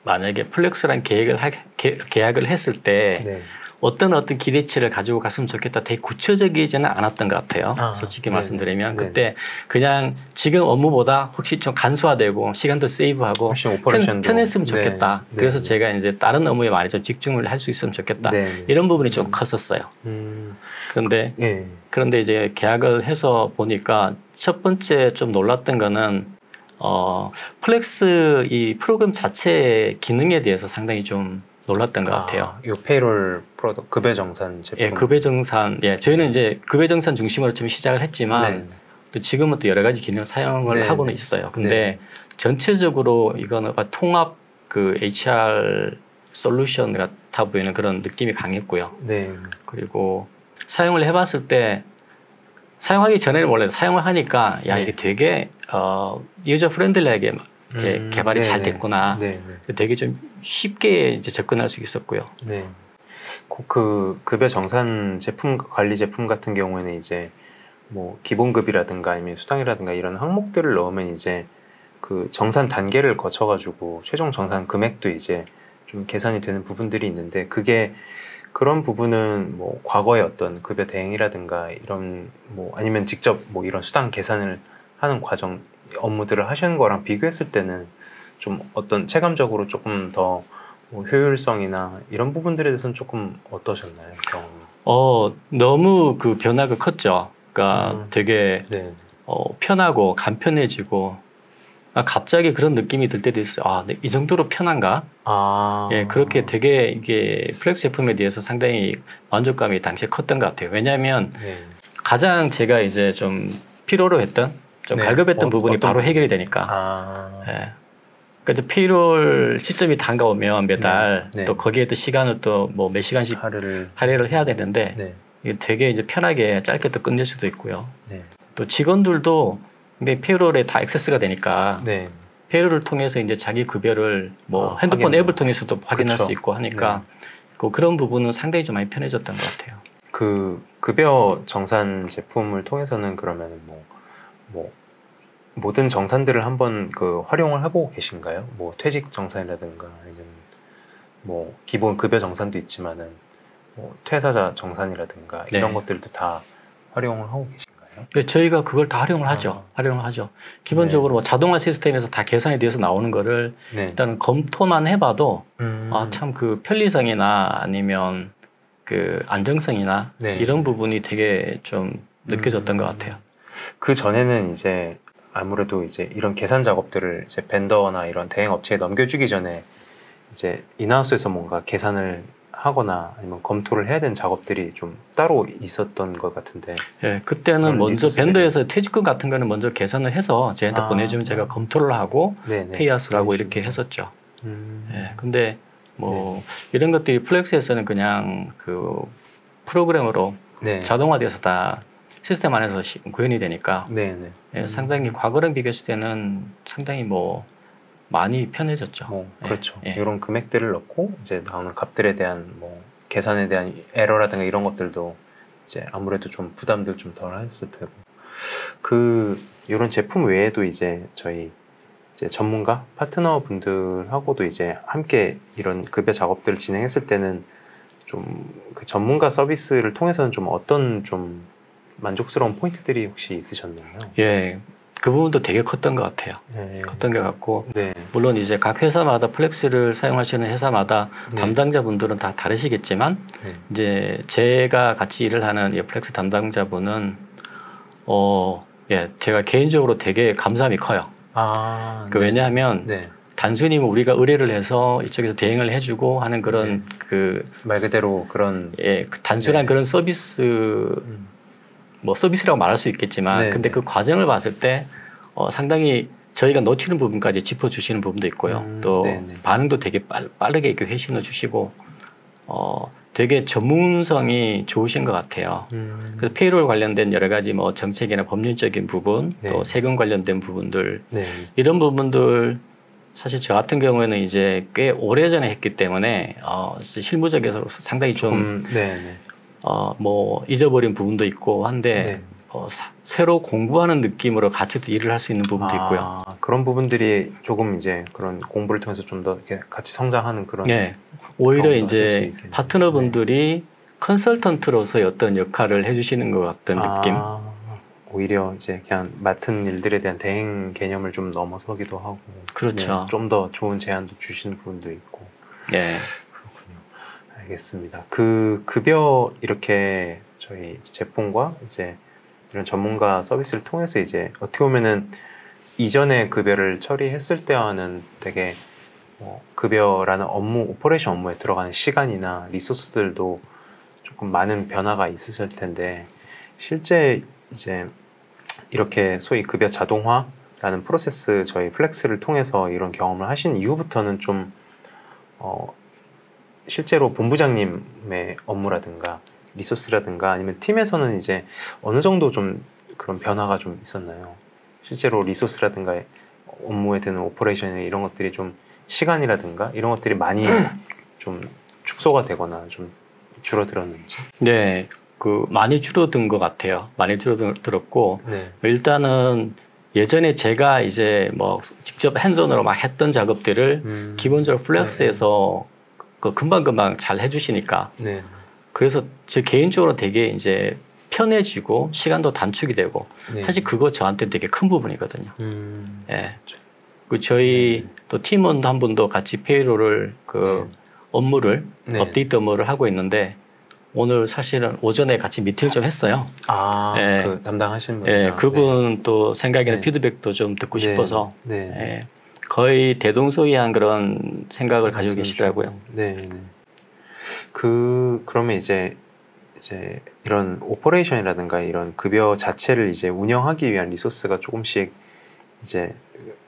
만약에 플렉스란 계약을 했을 때 어떤 기대치를 가지고 갔으면 좋겠다 되게 구체적이지는 않았던 것 같아요. 솔직히 말씀드리면 그때 그냥 지금 업무보다 혹시 좀 간소화되고 시간도 세이브하고 편했으면 좋겠다. 그래서 제가 이제 다른 업무에 많이 좀 집중을 할 수 있으면 좋겠다. 이런 부분이 좀 컸었어요. 그런데 이제 계약을 해서 보니까 첫 번째 좀 놀랐던 거는 플렉스 이 프로그램 자체의 기능에 대해서 상당히 좀 놀랐던 것 같아요. 이 페이롤 프로덕트 급여정산 제품. 급여정산. 저희는 이제 급여정산 중심으로 좀 시작을 했지만 또 지금은 또 여러 가지 기능을 사용을 하고는 있어요. 근데 전체적으로 이거는 통합 그 HR 솔루션 같아 보이는 그런 느낌이 강했고요. 그리고 사용을 해봤을 때 사용하기 전에는 원래 사용을 하니까 이게 되게 유저 프렌들리하게 개발이 잘 됐구나. 되게 좀 쉽게 이제 접근할 수 있었고요. 그 급여 정산 제품 관리 제품 같은 경우에는 이제 뭐 기본급이라든가 아니면 수당이라든가 이런 항목들을 넣으면 이제 그 정산 단계를 거쳐가지고 최종 정산 금액도 이제 좀 계산이 되는 부분들이 있는데, 그런 부분은 뭐 과거의 어떤 급여 대행이라든가 이런 뭐 아니면 직접 뭐 이런 수당 계산을 하는 과정 업무들을 하시는 거랑 비교했을 때는 좀 어떤 체감적으로 조금 더 뭐 효율성이나 이런 부분들에 대해서는 조금 어떠셨나요? 너무 그 변화가 컸죠. 그러니까 되게 편하고 간편해지고 갑자기 그런 느낌이 들 때도 있어요. 이 정도로 편한가? 그렇게 되게 이게 플렉스 제품에 대해서 상당히 만족감이 당시에 컸던 것 같아요. 왜냐하면 가장 제가 이제 좀 필요로 했던 좀 갈급했던 부분이 바로 해결이 되니까. 그러니까 페이롤 시점이 다가오면 매달 또 거기에 또 시간을 또 뭐 몇 시간씩 할애를 해야 되는데 이게 되게 이제 편하게 짧게 또 끝낼 수도 있고요. 또 직원들도 근데 페이롤에 다 액세스가 되니까 페이롤을 통해서 이제 자기 급여를 뭐 핸드폰 앱을 통해서도 확인할 수 있고 하니까 그런 부분은 상당히 좀 많이 편해졌던 것 같아요. 그 급여 정산 제품을 통해서는 그러면 뭐 모든 정산들을 한번 그 활용을 해보고 계신가요? 뭐 퇴직 정산이라든가 아니면 뭐 기본 급여 정산도 있지만은 뭐 퇴사자 정산이라든가 이런 것들도 다 활용을 하고 계신가요? 저희가 그걸 다 활용을 하죠. 활용을 하죠. 기본적으로 뭐 자동화 시스템에서 다 계산이 돼서 나오는 거를 일단 검토만 해봐도 참 그 편리성이나 아니면 그 안정성이나 이런 부분이 되게 좀 느껴졌던 것 같아요. 그 전에는 이제 아무래도 이제 이런 계산 작업들을 이제 벤더나 이런 대행 업체에 넘겨주기 전에 이제 인하우스에서 뭔가 계산을 하거나 아니면 검토를 해야 되는 작업들이 좀 따로 있었던 것 같은데. 예, 그때는 먼저 벤더에서 퇴직금 같은 거는 먼저 계산을 해서 저한테 보내주면 제가 검토를 하고 페이아웃을 하고 이렇게 했었죠. 예, 근데 뭐 이런 것들이 플렉스에서는 그냥 그 프로그램으로 자동화돼서 다 시스템 안에서 구현이 되니까 예, 상당히 과거랑 비교했을 때는 상당히 뭐 많이 편해졌죠. 그렇죠. 예. 이런 금액들을 넣고 이제 나오는 값들에 대한 뭐 계산에 대한 에러라든가 이런 것들도 이제 아무래도 좀 부담도 좀 덜 했을 테고. 그 이런 제품 외에도 이제 저희 이제 전문가 파트너 분들하고도 이제 함께 이런 급여 작업들을 진행했을 때는 좀 그 전문가 서비스를 통해서는 좀 어떤 좀 만족스러운 포인트들이 혹시 있으셨나요? 예, 그 부분도 되게 컸던 것 같아요. 컸던 것 같고 물론 이제 각 회사마다 플렉스를 사용하시는 회사마다 담당자분들은 다 다르시겠지만 이제 제가 같이 일을 하는 이 플렉스 담당자분은 예, 제가 개인적으로 되게 감사함이 커요. 왜냐하면 단순히 뭐 우리가 의뢰를 해서 이쪽에서 대행을 해주고 하는 그런 그 말 그대로 그런 예, 그 단순한 그런 서비스 뭐 서비스라고 말할 수 있겠지만 근데 그 과정을 봤을 때 상당히 저희가 놓치는 부분까지 짚어주시는 부분도 있고요. 또 반응도 되게 빠르게 이렇게 회신을 주시고 되게 전문성이 좋으신 것 같아요. 그래서 페이롤 관련된 여러 가지 뭐 정책이나 법률적인 부분 또 세금 관련된 부분들 이런 부분들 사실 저 같은 경우에는 이제 꽤 오래전에 했기 때문에 실무적에서 상당히 좀 뭐 잊어버린 부분도 있고 한데 새로 공부하는 느낌으로 같이 또 일을 할 수 있는 부분도 있고요. 그런 부분들이 조금 이제 그런 공부를 통해서 좀 더 이렇게 같이 성장하는 그런. 오히려 이제 파트너분들이 컨설턴트로서의 어떤 역할을 해주시는 것 같은 느낌. 오히려 이제 그냥 맡은 일들에 대한 대행 개념을 좀 넘어서기도 하고. 그렇죠. 좀 더 좋은 제안도 주시는 부분도 있고. 그렇군요. 알겠습니다. 그 급여 이렇게 저희 제품과 이제 이런 전문가 서비스를 통해서 이제 어떻게 보면은 이전에 급여를 처리했을 때와는 되게 급여라는 업무, 오퍼레이션 업무에 들어가는 시간이나 리소스들도 조금 많은 변화가 있으실 텐데 실제 이제 이렇게 소위 급여 자동화라는 프로세스 저희 플렉스를 통해서 이런 경험을 하신 이후부터는 좀 실제로 본부장님의 업무라든가 리소스라든가 아니면 팀에서는 이제 어느 정도 좀 그런 변화가 좀 있었나요? 실제로 리소스라든가 업무에 드는 오퍼레이션 이런 것들이 좀 시간이라든가 이런 것들이 많이 좀 축소가 되거나 좀 줄어들었는지. 네, 그 많이 줄어든 것 같아요. 많이 줄어들었고 일단은 예전에 제가 이제 뭐 직접 핸즈온으로 막 했던 작업들을 기본적으로 플렉스에서 그 금방금방 잘 해주시니까 그래서 제 개인적으로 되게 이제 편해지고 시간도 단축이 되고 사실 그거 저한테 되게 큰 부분이거든요. 그 저희 또 팀원 한 분도 같이 페이롤을 그 업무를 업데이트 업무를 하고 있는데 오늘 사실은 오전에 같이 미팅을 좀 했어요. 그 담당하시는 분. 그분 또 생각이나 피드백도 좀 듣고 싶어서 거의 대동소이한 그런 생각을 가지고 계시더라고요. 그러면 이제 이런 오퍼레이션이라든가 이런 급여 자체를 이제 운영하기 위한 리소스가 조금씩 이제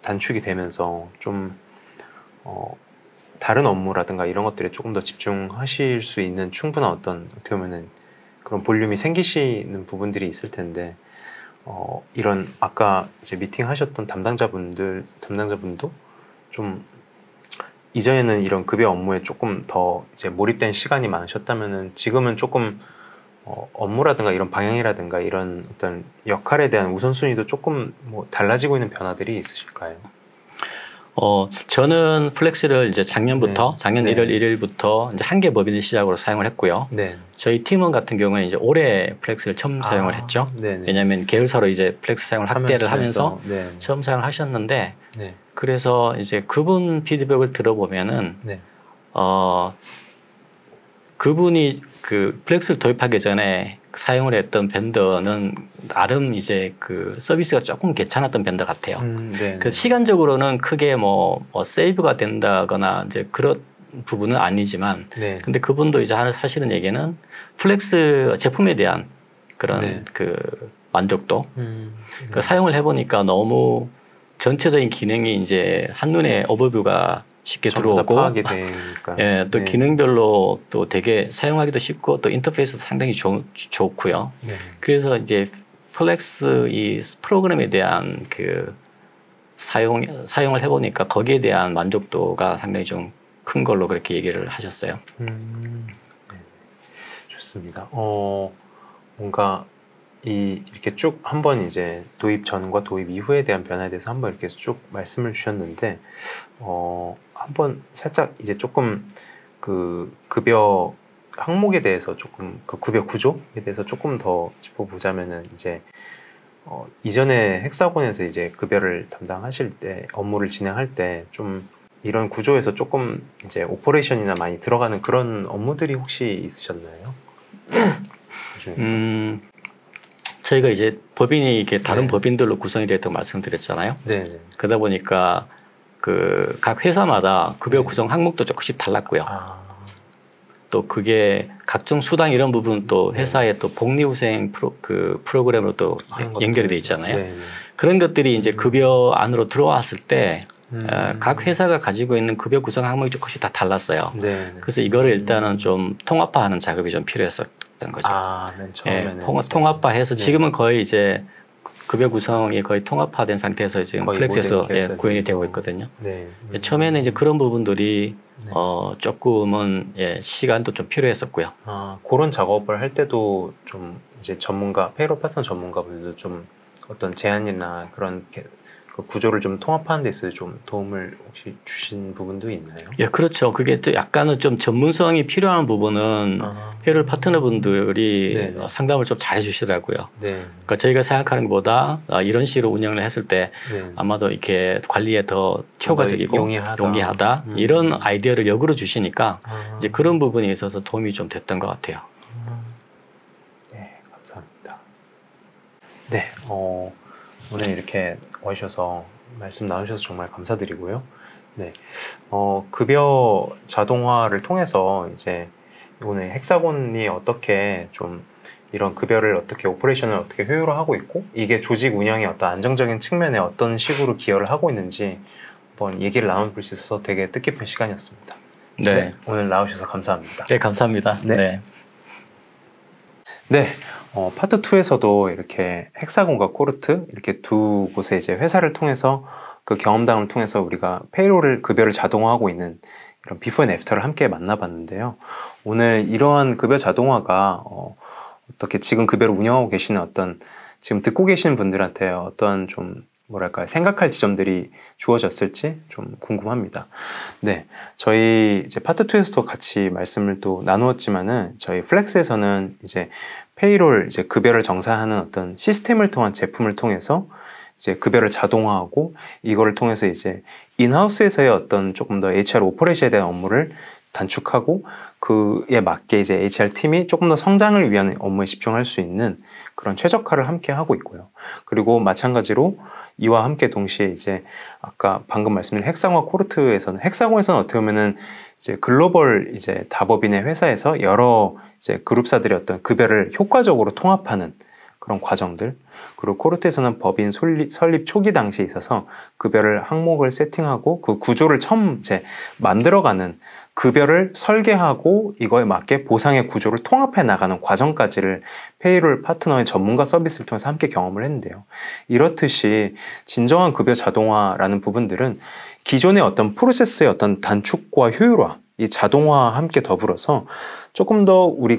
단축이 되면서 좀 다른 업무라든가 이런 것들에 조금 더 집중하실 수 있는 충분한 어떻게 보면은 그런 볼륨이 생기시는 부분들이 있을 텐데 이런 아까 이제 미팅하셨던 담당자분도 좀 이전에는 이런 급여 업무에 조금 더 이제 몰입된 시간이 많으셨다면은 지금은 조금 업무라든가 이런 방향이라든가 이런 어떤 역할에 대한 우선순위도 조금 뭐 달라지고 있는 변화들이 있으실까요? 저는 플렉스를 이제 작년부터 작년 1월 1일부터 이제 한 개 법인을 시작으로 사용을 했고요. 저희 팀원 같은 경우는 이제 올해 플렉스를 처음 사용을 했죠. 왜냐하면 계열사로 이제 플렉스 사용을 확대를 하면서 처음 사용을 하셨는데 그래서 이제 그분 피드백을 들어보면은 그분이 그 플렉스를 도입하기 전에 사용을 했던 벤더는 나름 이제 그 서비스가 조금 괜찮았던 벤더 같아요. 그래서 시간적으로는 크게 뭐 세이브가 된다거나 이제 부분은 아니지만 네. 근데 그분도 이제 하시는 얘기는 플렉스 제품에 대한 그런 네. 그 만족도 그 사용을 해보니까 너무 전체적인 기능이 이제 한눈에 오버뷰가 쉽게 들어오고 파악이 되니까. 예, 또 네. 기능별로 또 되게 사용하기도 쉽고 또 인터페이스도 상당히 좋고요. 네. 그래서 이제 플렉스 이 프로그램에 대한 그 사용을 해보니까 거기에 대한 만족도가 상당히 좀 큰 걸로 그렇게 얘기를 하셨어요. 네. 좋습니다. 뭔가 이렇게 쭉 한번 이제 도입 전과 도입 이후에 대한 변화에 대해서 한번 이렇게 쭉 말씀을 주셨는데, 한번 살짝 이제 조금 그 급여 항목에 대해서 조금 그 급여 구조에 대해서 조금 더 짚어보자면은 이제 이전에 헥사곤에서 이제 급여를 담당하실 때 업무를 진행할 때 좀 이런 구조에서 조금 이제 오퍼레이션이나 많이 들어가는 그런 업무들이 혹시 있으셨나요? 그중에서? 저희가 이제 법인이 이렇게 다른 네. 법인들로 구성이 되었다고 말씀드렸잖아요. 네. 그러다 보니까 그 각 회사마다 급여 구성 항목도 조금씩 달랐고요. 또 그게 각종 수당 이런 부분은 또 회사의 또 복리후생 프로그램으로 또 연결이 돼 있잖아요. 네. 그런 것들이 이제 급여 안으로 들어왔을 때 각 회사가 가지고 있는 급여 구성 항목이 조금씩 다 달랐어요. 네. 그래서 이거를 일단은 좀 통합화하는 작업이 좀 필요했었던 거죠. 맨 처음에는 통합화해서 지금은 거의 이제 급여 구성이 거의 통합화된 상태에서 지금 플렉스에서 구현이 되고 있거든요. 네. 처음에는 이제 그런 부분들이 조금은 시간도 좀 필요했었고요. 그런 작업을 할 때도 좀 이제 페이롤 파트너 전문가분들도 좀 어떤 제안이나 그런 그 구조를 좀 통합하는 데 있어서 좀 도움을 혹시 주신 부분도 있나요? 예, 그렇죠. 그게 또 약간은 좀 전문성이 필요한 부분은 페이롤 파트너분들이 상담을 좀 잘 해주시더라고요. 네. 그러니까 저희가 생각하는 것보다 이런 식으로 운영을 했을 때 아마도 이렇게 관리에 더 효과적이고 용이하다 이런 아이디어를 역으로 주시니까 이제 그런 부분에 있어서 도움이 좀 됐던 것 같아요. 네, 감사합니다. 네, 오늘 이렇게 와주셔서 말씀 나누셔서 정말 감사드리고요. 네, 급여 자동화를 통해서 이제 오늘 헥사곤이 어떻게 좀 이런 급여를 어떻게 오퍼레이션을 어떻게 효율화하고 있고 이게 조직 운영의 어떤 안정적인 측면에 어떤 식으로 기여를 하고 있는지 한번 얘기를 나눠볼 수 있어서 되게 뜻깊은 시간이었습니다. 네, 오늘 나오셔서 감사합니다. 네, 감사합니다. 네. 파트 2에서도 이렇게 헥사곤과 코르트 이렇게 두 곳의 이제 회사를 통해서 그 경험담을 통해서 우리가 페이롤을 급여를 자동화하고 있는 이런 비포 앤 애프터를 함께 만나봤는데요. 오늘 이러한 급여 자동화가 어떻게 지금 급여를 운영하고 계시는 지금 듣고 계시는 분들한테 어떤 좀 뭐랄까요, 생각할 지점들이 주어졌을지 좀 궁금합니다. 네, 저희 이제 파트 2에서도 같이 말씀을 또 나누었지만은 저희 플렉스에서는 이제 페이롤 이제 급여를 정산하는 어떤 시스템을 통한 제품을 통해서 이제 급여를 자동화하고 이거를 통해서 이제 인하우스에서의 어떤 조금 더 HR 오퍼레이션에 대한 업무를 단축하고 그에 맞게 이제 HR 팀이 조금 더 성장을 위한 업무에 집중할 수 있는 그런 최적화를 함께 하고 있고요. 그리고 마찬가지로 이와 함께 동시에 이제 아까 방금 말씀드린 헥사곤과 코르트에서는 헥사곤에서는 어떻게 보면은 이제 글로벌 이제 다법인의 회사에서 여러 이제 그룹사들의 어떤 급여를 효과적으로 통합하는 그런 과정들, 그리고 코르트에서는 법인 설립 초기 당시에 있어서 급여를 항목을 세팅하고 그 구조를 처음 이제 만들어가는 급여를 설계하고 이거에 맞게 보상의 구조를 통합해 나가는 과정까지를 페이롤 파트너의 전문가 서비스를 통해서 함께 경험을 했는데요. 이렇듯이 진정한 급여 자동화라는 부분들은 기존의 어떤 프로세스의 어떤 단축과 효율화, 이 자동화와 함께 더불어서 조금 더 우리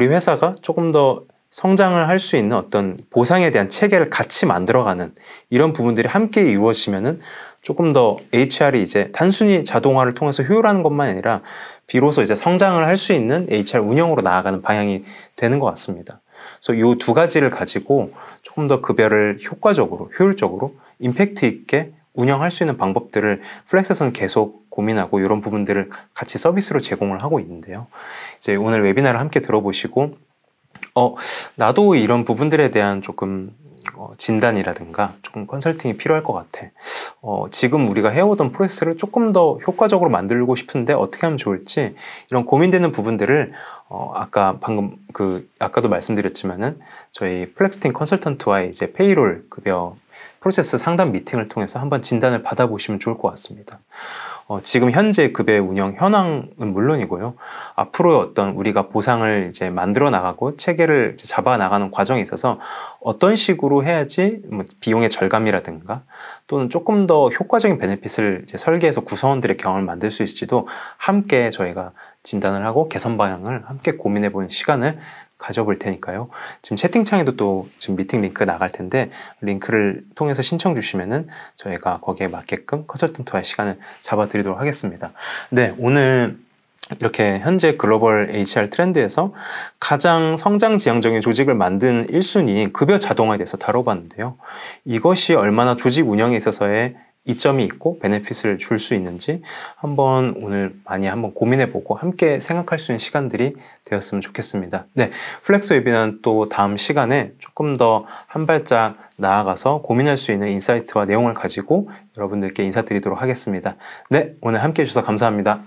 회사가 조금 더 성장을 할 수 있는 어떤 보상에 대한 체계를 같이 만들어가는 이런 부분들이 함께 이루어지면은 조금 더 HR이 이제 단순히 자동화를 통해서 효율하는 것만 아니라 비로소 이제 성장을 할 수 있는 HR 운영으로 나아가는 방향이 되는 것 같습니다. 그래서 이 두 가지를 가지고 조금 더 급여를 효과적으로, 효율적으로, 임팩트 있게 운영할 수 있는 방법들을 플렉스에서는 계속 고민하고 이런 부분들을 같이 서비스로 제공을 하고 있는데요. 이제 오늘 웨비나를 함께 들어보시고 나도 이런 부분들에 대한 조금 진단이라든가 조금 컨설팅이 필요할 것 같아. 지금 우리가 해오던 프로세스를 조금 더 효과적으로 만들고 싶은데 어떻게 하면 좋을지 이런 고민되는 부분들을 아까 방금 아까도 말씀드렸지만은 저희 플렉스팀 컨설턴트와의 이제 페이롤 급여 프로세스 상담 미팅을 통해서 한번 진단을 받아보시면 좋을 것 같습니다. 지금 현재 급여의 운영 현황은 물론이고요. 앞으로 어떤 우리가 보상을 이제 만들어 나가고 체계를 이제 잡아 나가는 과정에 있어서 어떤 식으로 해야지 뭐 비용의 절감이라든가 또는 조금 더 효과적인 베네핏을 이제 설계해서 구성원들의 경험을 만들 수 있을지도 함께 저희가 진단을 하고 개선 방향을 함께 고민해 보는 시간을 가져볼 테니까요. 지금 채팅창에도 또 지금 미팅 링크 나갈 텐데 링크를 통해서 신청 주시면은 저희가 거기에 맞게끔 컨설턴트와의 시간을 잡아드리도록 하겠습니다. 네, 오늘 이렇게 현재 글로벌 HR 트렌드에서 가장 성장 지향적인 조직을 만드는 1순위인 급여 자동화에 대해서 다뤄봤는데요. 이것이 얼마나 조직 운영에 있어서의 이점이 있고 베네핏을 줄 수 있는지 한번 오늘 많이 한번 고민해보고 함께 생각할 수 있는 시간들이 되었으면 좋겠습니다. 네, 플렉스 웨비나는 또 다음 시간에 조금 더 한 발짝 나아가서 고민할 수 있는 인사이트와 내용을 가지고 여러분들께 인사드리도록 하겠습니다. 네, 오늘 함께 해주셔서 감사합니다.